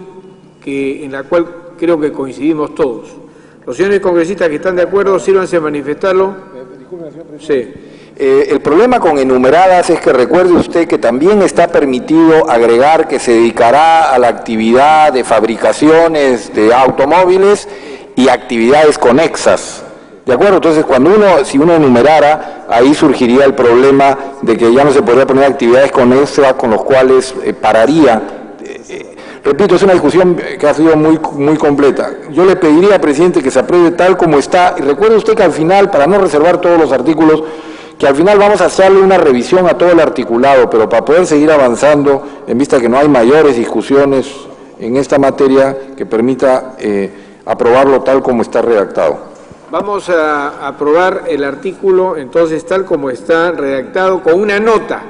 en la cual creo que coincidimos todos. Los señores congresistas que están de acuerdo, sírvanse a manifestarlo. Sí. El problema con enumeradas es que recuerde usted que también está permitido agregar que se dedicará a la actividad de fabricaciones de automóviles y actividades conexas. ¿De acuerdo? Entonces, si uno enumerara, ahí surgiría el problema de que ya no se podría poner actividades conexas con los cuales pararía. Repito, es una discusión que ha sido muy, muy completa. Yo le pediría, presidente, que se apruebe tal como está. Y recuerde usted que al final, para no reservar todos los artículos, que al final vamos a hacerle una revisión a todo el articulado, pero para poder seguir avanzando, en vista que no hay mayores discusiones en esta materia que permita aprobarlo tal como está redactado. Vamos a aprobar el artículo, entonces, tal como está redactado, con una nota.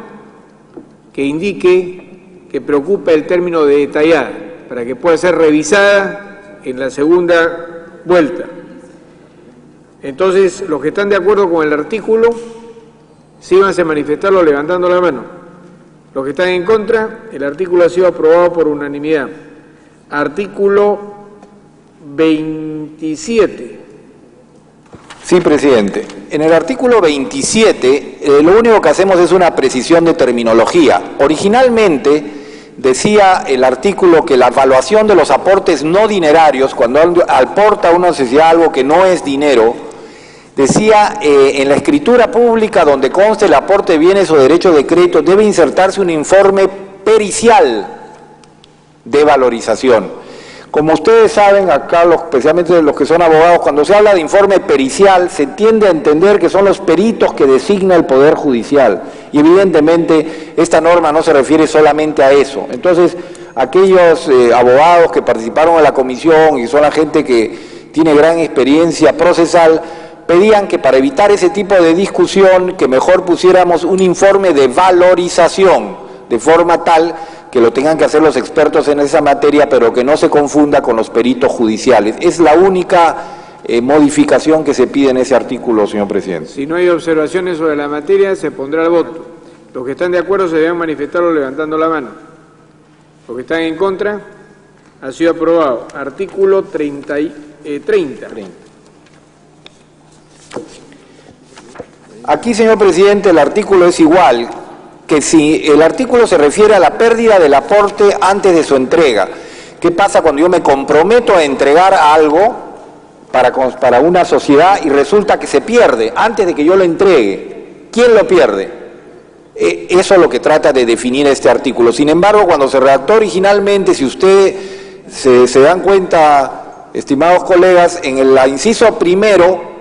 que indique que preocupa el término de detallada, para que pueda ser revisada en la segunda vuelta. Entonces, los que están de acuerdo con el artículo, síganse a manifestarlo levantando la mano. Los que están en contra, el artículo ha sido aprobado por unanimidad. Artículo 27. Sí, presidente. En el artículo 27, lo único que hacemos es una precisión de terminología. Originalmente decía el artículo que la evaluación de los aportes no dinerarios, cuando aporta a una sociedad algo que no es dinero, decía en la escritura pública donde conste el aporte de bienes o derechos de crédito, debe insertarse un informe pericial de valorización. Como ustedes saben, acá, especialmente los que son abogados, cuando se habla de informe pericial, se tiende a entender que son los peritos que designa el Poder Judicial. Y evidentemente esta norma no se refiere solamente a eso. Entonces, aquellos abogados que participaron en la comisión y son la gente que tiene gran experiencia procesal, pedían que para evitar ese tipo de discusión, que mejor pusiéramos un informe de valorización, de forma tal que lo tengan que hacer los expertos en esa materia, pero que no se confunda con los peritos judiciales. Es la única modificación que se pide en ese artículo, señor presidente. Si no hay observaciones sobre la materia, se pondrá al voto. Los que están de acuerdo se deben manifestarlo levantando la mano. Los que están en contra, ha sido aprobado. Artículo 30. Aquí, señor presidente, el artículo es igual, que si el artículo se refiere a la pérdida del aporte antes de su entrega. ¿Qué pasa cuando yo me comprometo a entregar algo para una sociedad y resulta que se pierde antes de que yo lo entregue? ¿Quién lo pierde? Eso es lo que trata de definir este artículo. Sin embargo, cuando se redactó originalmente, si ustedes se dan cuenta, estimados colegas, en el inciso primero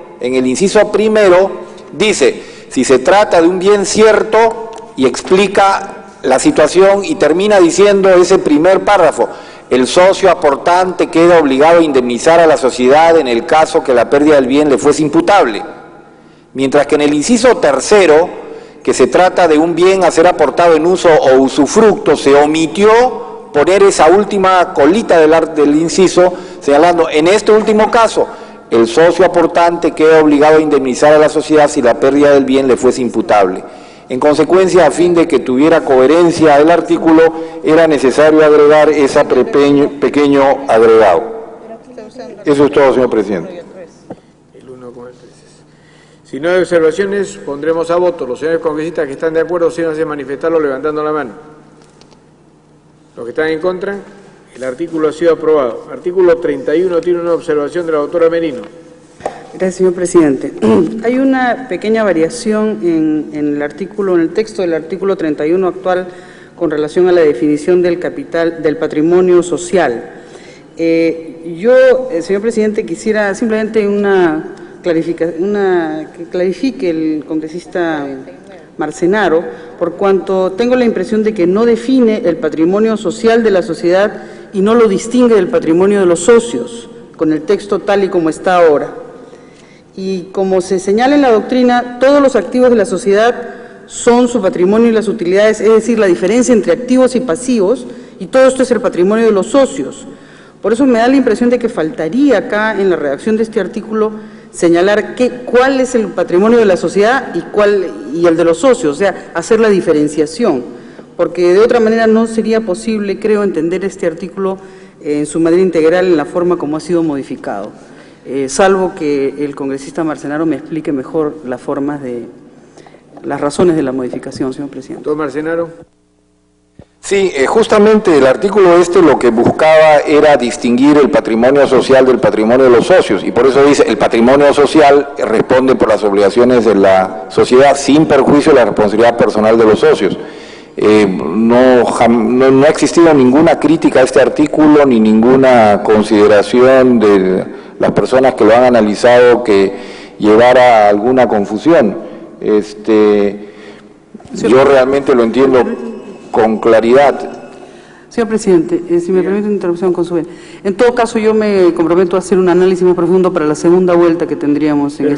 dice, si se trata de un bien cierto, y explica la situación y termina diciendo ese primer párrafo, el socio aportante queda obligado a indemnizar a la sociedad en el caso que la pérdida del bien le fuese imputable. Mientras que en el inciso tercero, que se trata de un bien a ser aportado en uso o usufructo, se omitió poner esa última colita del inciso, señalando, en este último caso, el socio aportante queda obligado a indemnizar a la sociedad si la pérdida del bien le fuese imputable. En consecuencia, a fin de que tuviera coherencia el artículo, era necesario agregar ese pequeño agregado. Eso es todo, señor presidente. Si no hay observaciones, pondremos a voto. Los señores congresistas que están de acuerdo, síganse manifestarlo levantando la mano. Los que están en contra, el artículo ha sido aprobado. Artículo 31 tiene una observación de la doctora Merino. Gracias, señor presidente. Hay una pequeña variación en el texto del artículo 31 actual con relación a la definición del patrimonio social. Señor presidente, quisiera simplemente que clarifique el congresista Marcenaro, por cuanto tengo la impresión de que no define el patrimonio social de la sociedad y no lo distingue del patrimonio de los socios, con el texto tal y como está ahora. Y como se señala en la doctrina, todos los activos de la sociedad son su patrimonio y las utilidades, es decir, la diferencia entre activos y pasivos, y todo esto es el patrimonio de los socios. Por eso me da la impresión de que faltaría acá, en la redacción de este artículo, señalar cuál es el patrimonio de la sociedad y el de los socios, o sea, hacer la diferenciación, porque de otra manera no sería posible, creo, entender este artículo en su manera integral en la forma como ha sido modificado. Salvo que el congresista Marcenaro me explique mejor las razones de la modificación, señor presidente. Doctor Marcenaro. Sí, justamente el artículo lo que buscaba era distinguir el patrimonio social del patrimonio de los socios, y por eso dice, el patrimonio social responde por las obligaciones de la sociedad sin perjuicio de la responsabilidad personal de los socios. No ha existido ninguna crítica a este artículo ni ninguna consideración de las personas que lo han analizado que llevara a alguna confusión. Yo realmente lo entiendo con claridad. Señor presidente, si me permite una interrupción con su bien. En todo caso, yo me comprometo a hacer un análisis más profundo para la segunda vuelta que tendríamos en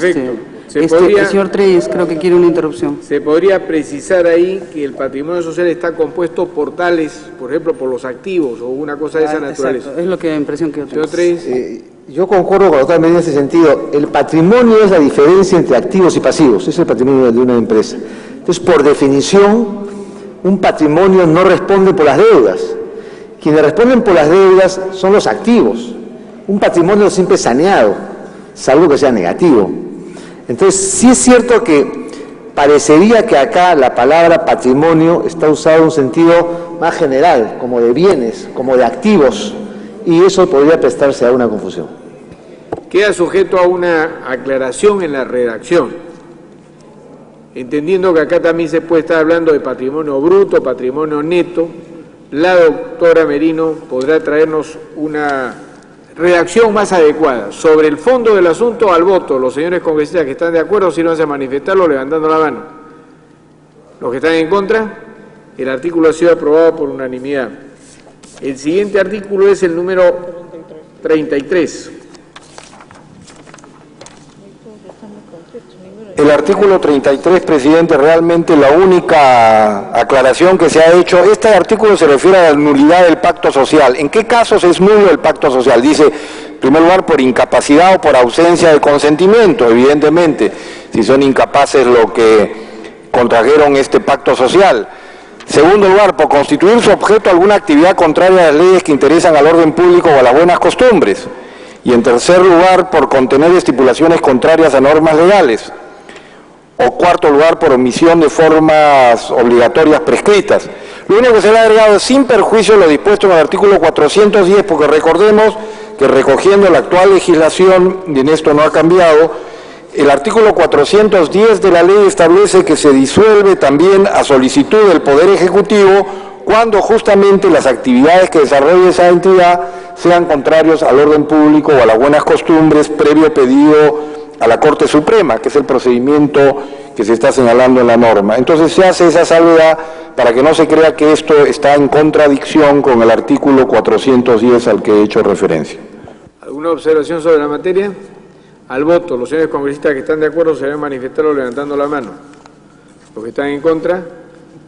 El señor Treyes creo que quiere una interrupción. ¿Se podría precisar ahí que el patrimonio social está compuesto por tales, por ejemplo, por los activos o una cosa de esa naturaleza? Exacto, es lo que la impresión que yo tengo. Señor Treyes. Yo concuerdo con la doctora Medina en ese sentido. El patrimonio es la diferencia entre activos y pasivos. Es el patrimonio de una empresa. Entonces, por definición, un patrimonio no responde por las deudas. Quienes responden por las deudas son los activos. Un patrimonio siempre es saneado, salvo que sea negativo. Entonces, sí es cierto que parecería que acá la palabra patrimonio está usada en un sentido más general, como de bienes, como de activos, y eso podría prestarse a una confusión. Queda sujeto a una aclaración en la redacción, entendiendo que acá también se puede estar hablando de patrimonio bruto, patrimonio neto. La doctora Merino podrá traernos una redacción más adecuada. Sobre el fondo del asunto, al voto, los señores congresistas que están de acuerdo, si no van a manifestarlo levantando la mano. Los que están en contra, el artículo ha sido aprobado por unanimidad. El siguiente artículo es el número 33. El artículo 33, presidente, realmente la única aclaración que se ha hecho, este artículo se refiere a la nulidad del pacto social. ¿En qué casos es nulo el pacto social? Dice, en primer lugar, por incapacidad o por ausencia de consentimiento, evidentemente, si son incapaces los que contrajeron este pacto social. Segundo lugar, por constituir su objeto alguna actividad contraria a las leyes que interesan al orden público o a las buenas costumbres. Y en tercer lugar, por contener estipulaciones contrarias a normas legales. O cuarto lugar, por omisión de formas obligatorias prescritas. Lo único que se le ha agregado es sin perjuicio de lo dispuesto en el artículo 410, porque recordemos que recogiendo la actual legislación, y en esto no ha cambiado, el artículo 410 de la ley establece que se disuelve también a solicitud del Poder Ejecutivo cuando justamente las actividades que desarrolle esa entidad sean contrarios al orden público o a las buenas costumbres previo pedido a la Corte Suprema, que es el procedimiento que se está señalando en la norma. Entonces se hace esa salvedad para que no se crea que esto está en contradicción con el artículo 410 al que he hecho referencia. ¿Alguna observación sobre la materia? Al voto, los señores congresistas que están de acuerdo se deben manifestarlo levantando la mano. Los que están en contra,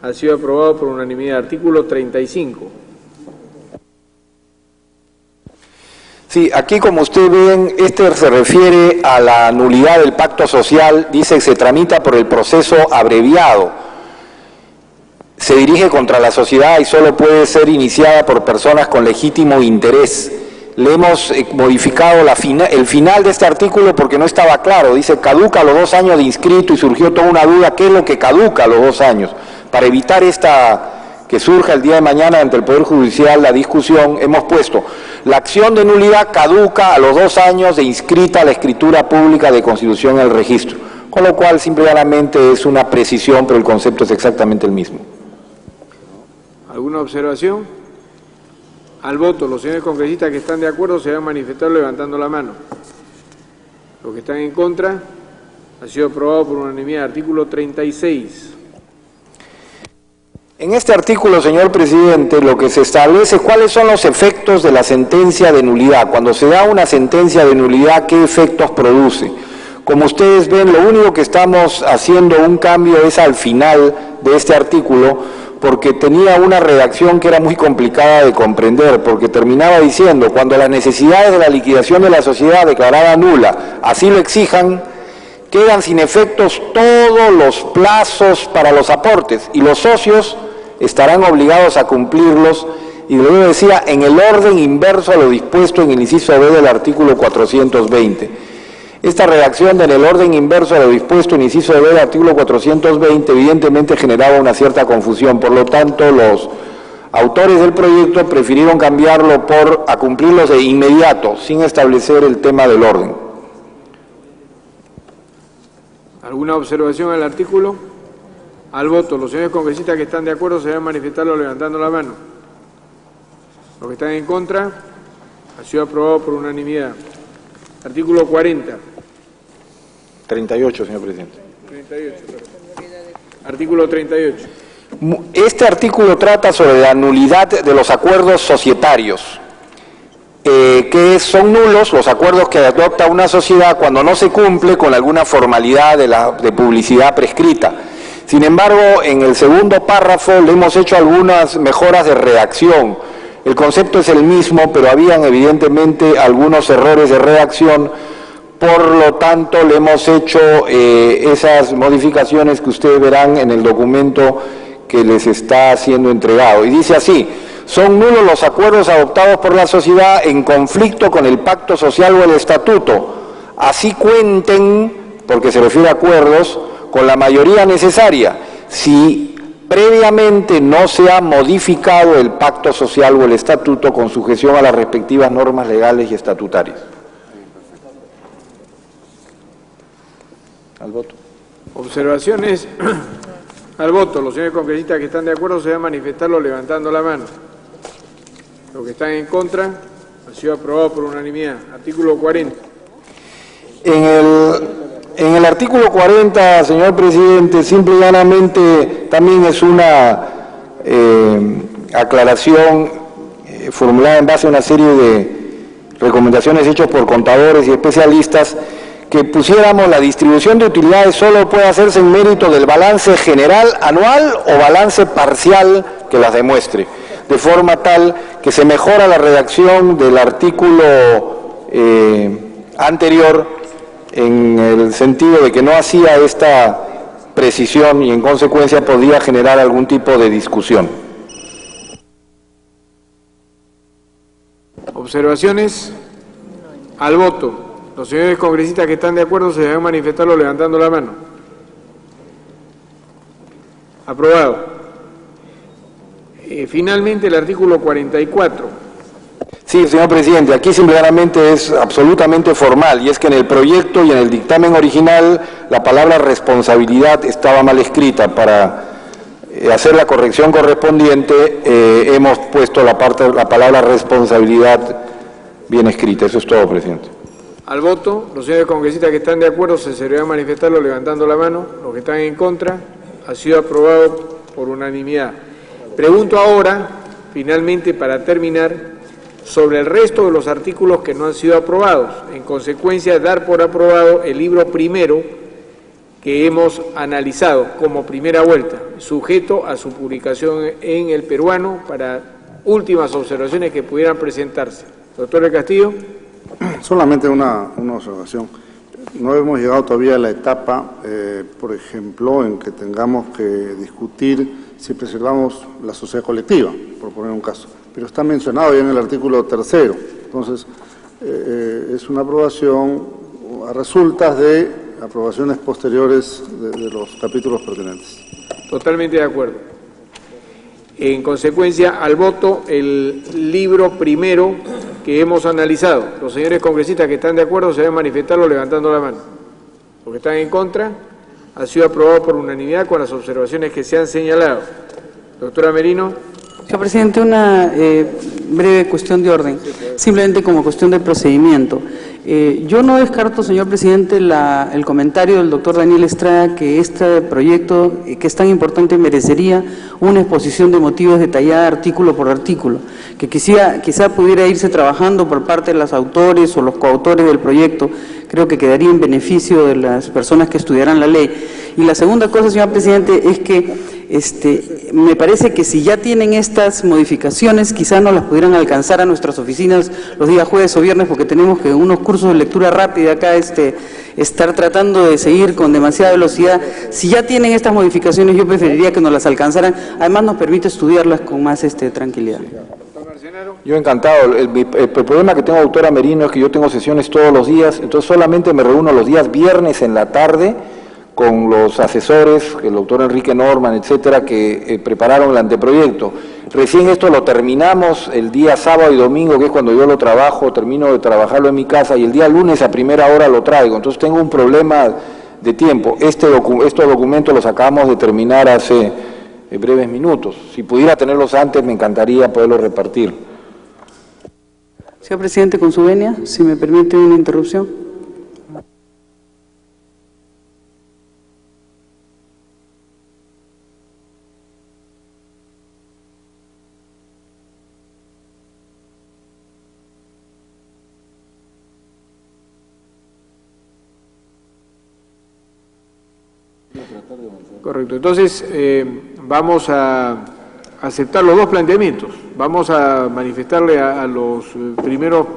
ha sido aprobado por unanimidad. Artículo 35. Sí, aquí como ustedes ven, este se refiere a la nulidad del pacto social, dice que se tramita por el proceso abreviado. Se dirige contra la sociedad y solo puede ser iniciada por personas con legítimo interés. Le hemos modificado el final de este artículo porque no estaba claro. Dice, caduca a los 2 años de inscrito y surgió toda una duda, ¿qué es lo que caduca a los 2 años? Para evitar que surja el día de mañana ante el Poder Judicial la discusión, hemos puesto, la acción de nulidad caduca a los 2 años de inscrita a la escritura pública de constitución en el registro. Con lo cual, simplemente es una precisión, pero el concepto es exactamente el mismo. ¿Alguna observación? Al voto, los señores congresistas que están de acuerdo se deben manifestar levantando la mano. Los que están en contra, ha sido aprobado por unanimidad. Artículo 36. En este artículo, señor presidente, lo que se establece es cuáles son los efectos de la sentencia de nulidad. Cuando se da una sentencia de nulidad, ¿qué efectos produce? Como ustedes ven, lo único que estamos haciendo un cambio es al final de este artículo, porque tenía una redacción que era muy complicada de comprender, porque terminaba diciendo, cuando las necesidades de la liquidación de la sociedad declarada nula así lo exijan, quedan sin efectos todos los plazos para los aportes y los socios estarán obligados a cumplirlos, y luego decía, en el orden inverso a lo dispuesto en el inciso B del artículo 420. Esta redacción en el orden inverso a lo dispuesto en inciso B del artículo 420 evidentemente generaba una cierta confusión, por lo tanto los autores del proyecto prefirieron cambiarlo por a cumplirlos de inmediato, sin establecer el tema del orden. ¿Alguna observación al artículo? Al voto, los señores congresistas que están de acuerdo se deben manifestarlo levantando la mano. Los que están en contra, ha sido aprobado por unanimidad. Artículo 40. 38, señor presidente. 38, artículo 38. Este artículo trata sobre la nulidad de los acuerdos societarios. que son nulos los acuerdos que adopta una sociedad cuando no se cumple con alguna formalidad de publicidad prescrita. Sin embargo, en el segundo párrafo le hemos hecho algunas mejoras de redacción. El concepto es el mismo, pero habían evidentemente algunos errores de redacción, por lo tanto le hemos hecho esas modificaciones que ustedes verán en el documento que les está siendo entregado. Y dice así: son nulos los acuerdos adoptados por la sociedad en conflicto con el pacto social o el estatuto, así cuenten, porque se refiere a acuerdos, con la mayoría necesaria, si previamente no se ha modificado el pacto social o el estatuto con sujeción a las respectivas normas legales y estatutarias. Al voto. Observaciones al voto. Los señores congresistas que están de acuerdo se deben manifestarlo levantando la mano. Los que están en contra, ha sido aprobado por unanimidad. Artículo 40. En el artículo 40, señor presidente, simple y llanamente también es una aclaración formulada en base a una serie de recomendaciones hechas por contadores y especialistas, que pusiéramos: la distribución de utilidades solo puede hacerse en mérito del balance general anual o balance parcial que las demuestre, de forma tal que se mejora la redacción del artículo anterior, en el sentido de que no hacía esta precisión y en consecuencia podía generar algún tipo de discusión. Observaciones al voto. Los señores congresistas que están de acuerdo se deben manifestarlo levantando la mano. Aprobado. Finalmente, el artículo 44. Sí, señor presidente, aquí simplemente es absolutamente formal, y es que en el proyecto y en el dictamen original la palabra responsabilidad estaba mal escrita. Para hacer la corrección correspondiente hemos puesto la palabra responsabilidad bien escrita. Eso es todo, presidente. Al voto, los señores congresistas que están de acuerdo se deberán manifestarlo levantando la mano. Los que están en contra, ha sido aprobado por unanimidad. Pregunto ahora, finalmente, para terminar, sobre el resto de los artículos que no han sido aprobados. En consecuencia, dar por aprobado el libro primero que hemos analizado como primera vuelta, sujeto a su publicación en El Peruano, para últimas observaciones que pudieran presentarse. Doctor del Castillo. Solamente una observación. No hemos llegado todavía a la etapa, por ejemplo, en que tengamos que discutir si preservamos la sociedad colectiva, por poner un caso. Pero está mencionado ya en el artículo 3º. Entonces, es una aprobación a resultas de aprobaciones posteriores de los capítulos pertinentes. Totalmente de acuerdo. En consecuencia, al voto, el libro primero que hemos analizado. Los señores congresistas que están de acuerdo se deben manifestarlo levantando la mano. Los que están en contra, ha sido aprobado por unanimidad con las observaciones que se han señalado. Doctora Merino. Señor presidente, una breve cuestión de orden, simplemente como cuestión de procedimiento. Yo no descarto, señor presidente, el comentario del doctor Daniel Estrada, que este proyecto, que es tan importante, merecería una exposición de motivos detallada artículo por artículo, que quizá pudiera irse trabajando por parte de los autores o los coautores del proyecto. Creo que quedaría en beneficio de las personas que estudiarán la ley. Y la segunda cosa, señor presidente, es que me parece que si ya tienen estas modificaciones, quizás no las pudieran alcanzar a nuestras oficinas los días jueves o viernes, porque tenemos que unos cursos de lectura rápida acá, estar tratando de seguir con demasiada velocidad. Si ya tienen estas modificaciones, yo preferiría que nos las alcanzaran. Además, nos permite estudiarlas con más tranquilidad. Yo encantado. El problema que tengo, doctora Merino, es que yo tengo sesiones todos los días, entonces solamente me reúno los días viernes en la tarde con los asesores, el doctor Enrique Norman, etcétera, que prepararon el anteproyecto. Recién esto lo terminamos el día sábado y domingo, que es cuando yo lo trabajo, termino de trabajarlo en mi casa, y el día lunes a primera hora lo traigo. Entonces tengo un problema de tiempo. Estos documentos los acabamos de terminar hace breves minutos. Si pudiera tenerlos antes, me encantaría poderlos repartir. Señor presidente, con su venia, si me permite una interrupción. Correcto. Entonces, vamos a aceptar los dos planteamientos. Vamos a manifestarle a los primeros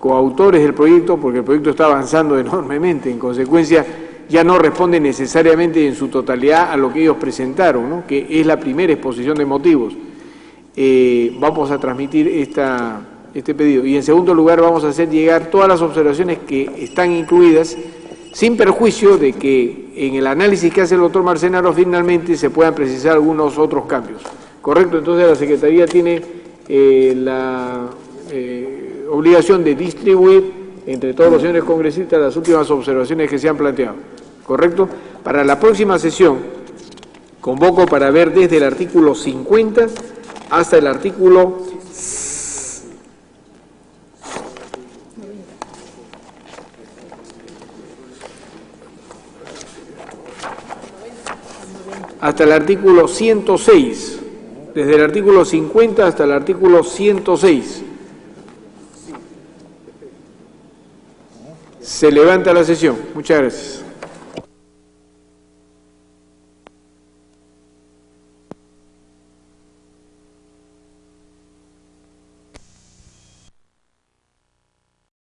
coautores del proyecto, porque el proyecto está avanzando enormemente, en consecuencia ya no responde necesariamente en su totalidad a lo que ellos presentaron, ¿no?, que es la primera exposición de motivos. Vamos a transmitir este pedido. Y en segundo lugar vamos a hacer llegar todas las observaciones que están incluidas, sin perjuicio de que en el análisis que hace el doctor Marcenaro finalmente se puedan precisar algunos otros cambios. ¿Correcto? Entonces la Secretaría tiene la obligación de distribuir entre todos los señores congresistas las últimas observaciones que se han planteado. ¿Correcto? Para la próxima sesión convoco para ver desde el artículo 50 hasta el artículo 106, desde el artículo 50 hasta el artículo 106. Se levanta la sesión. Muchas gracias.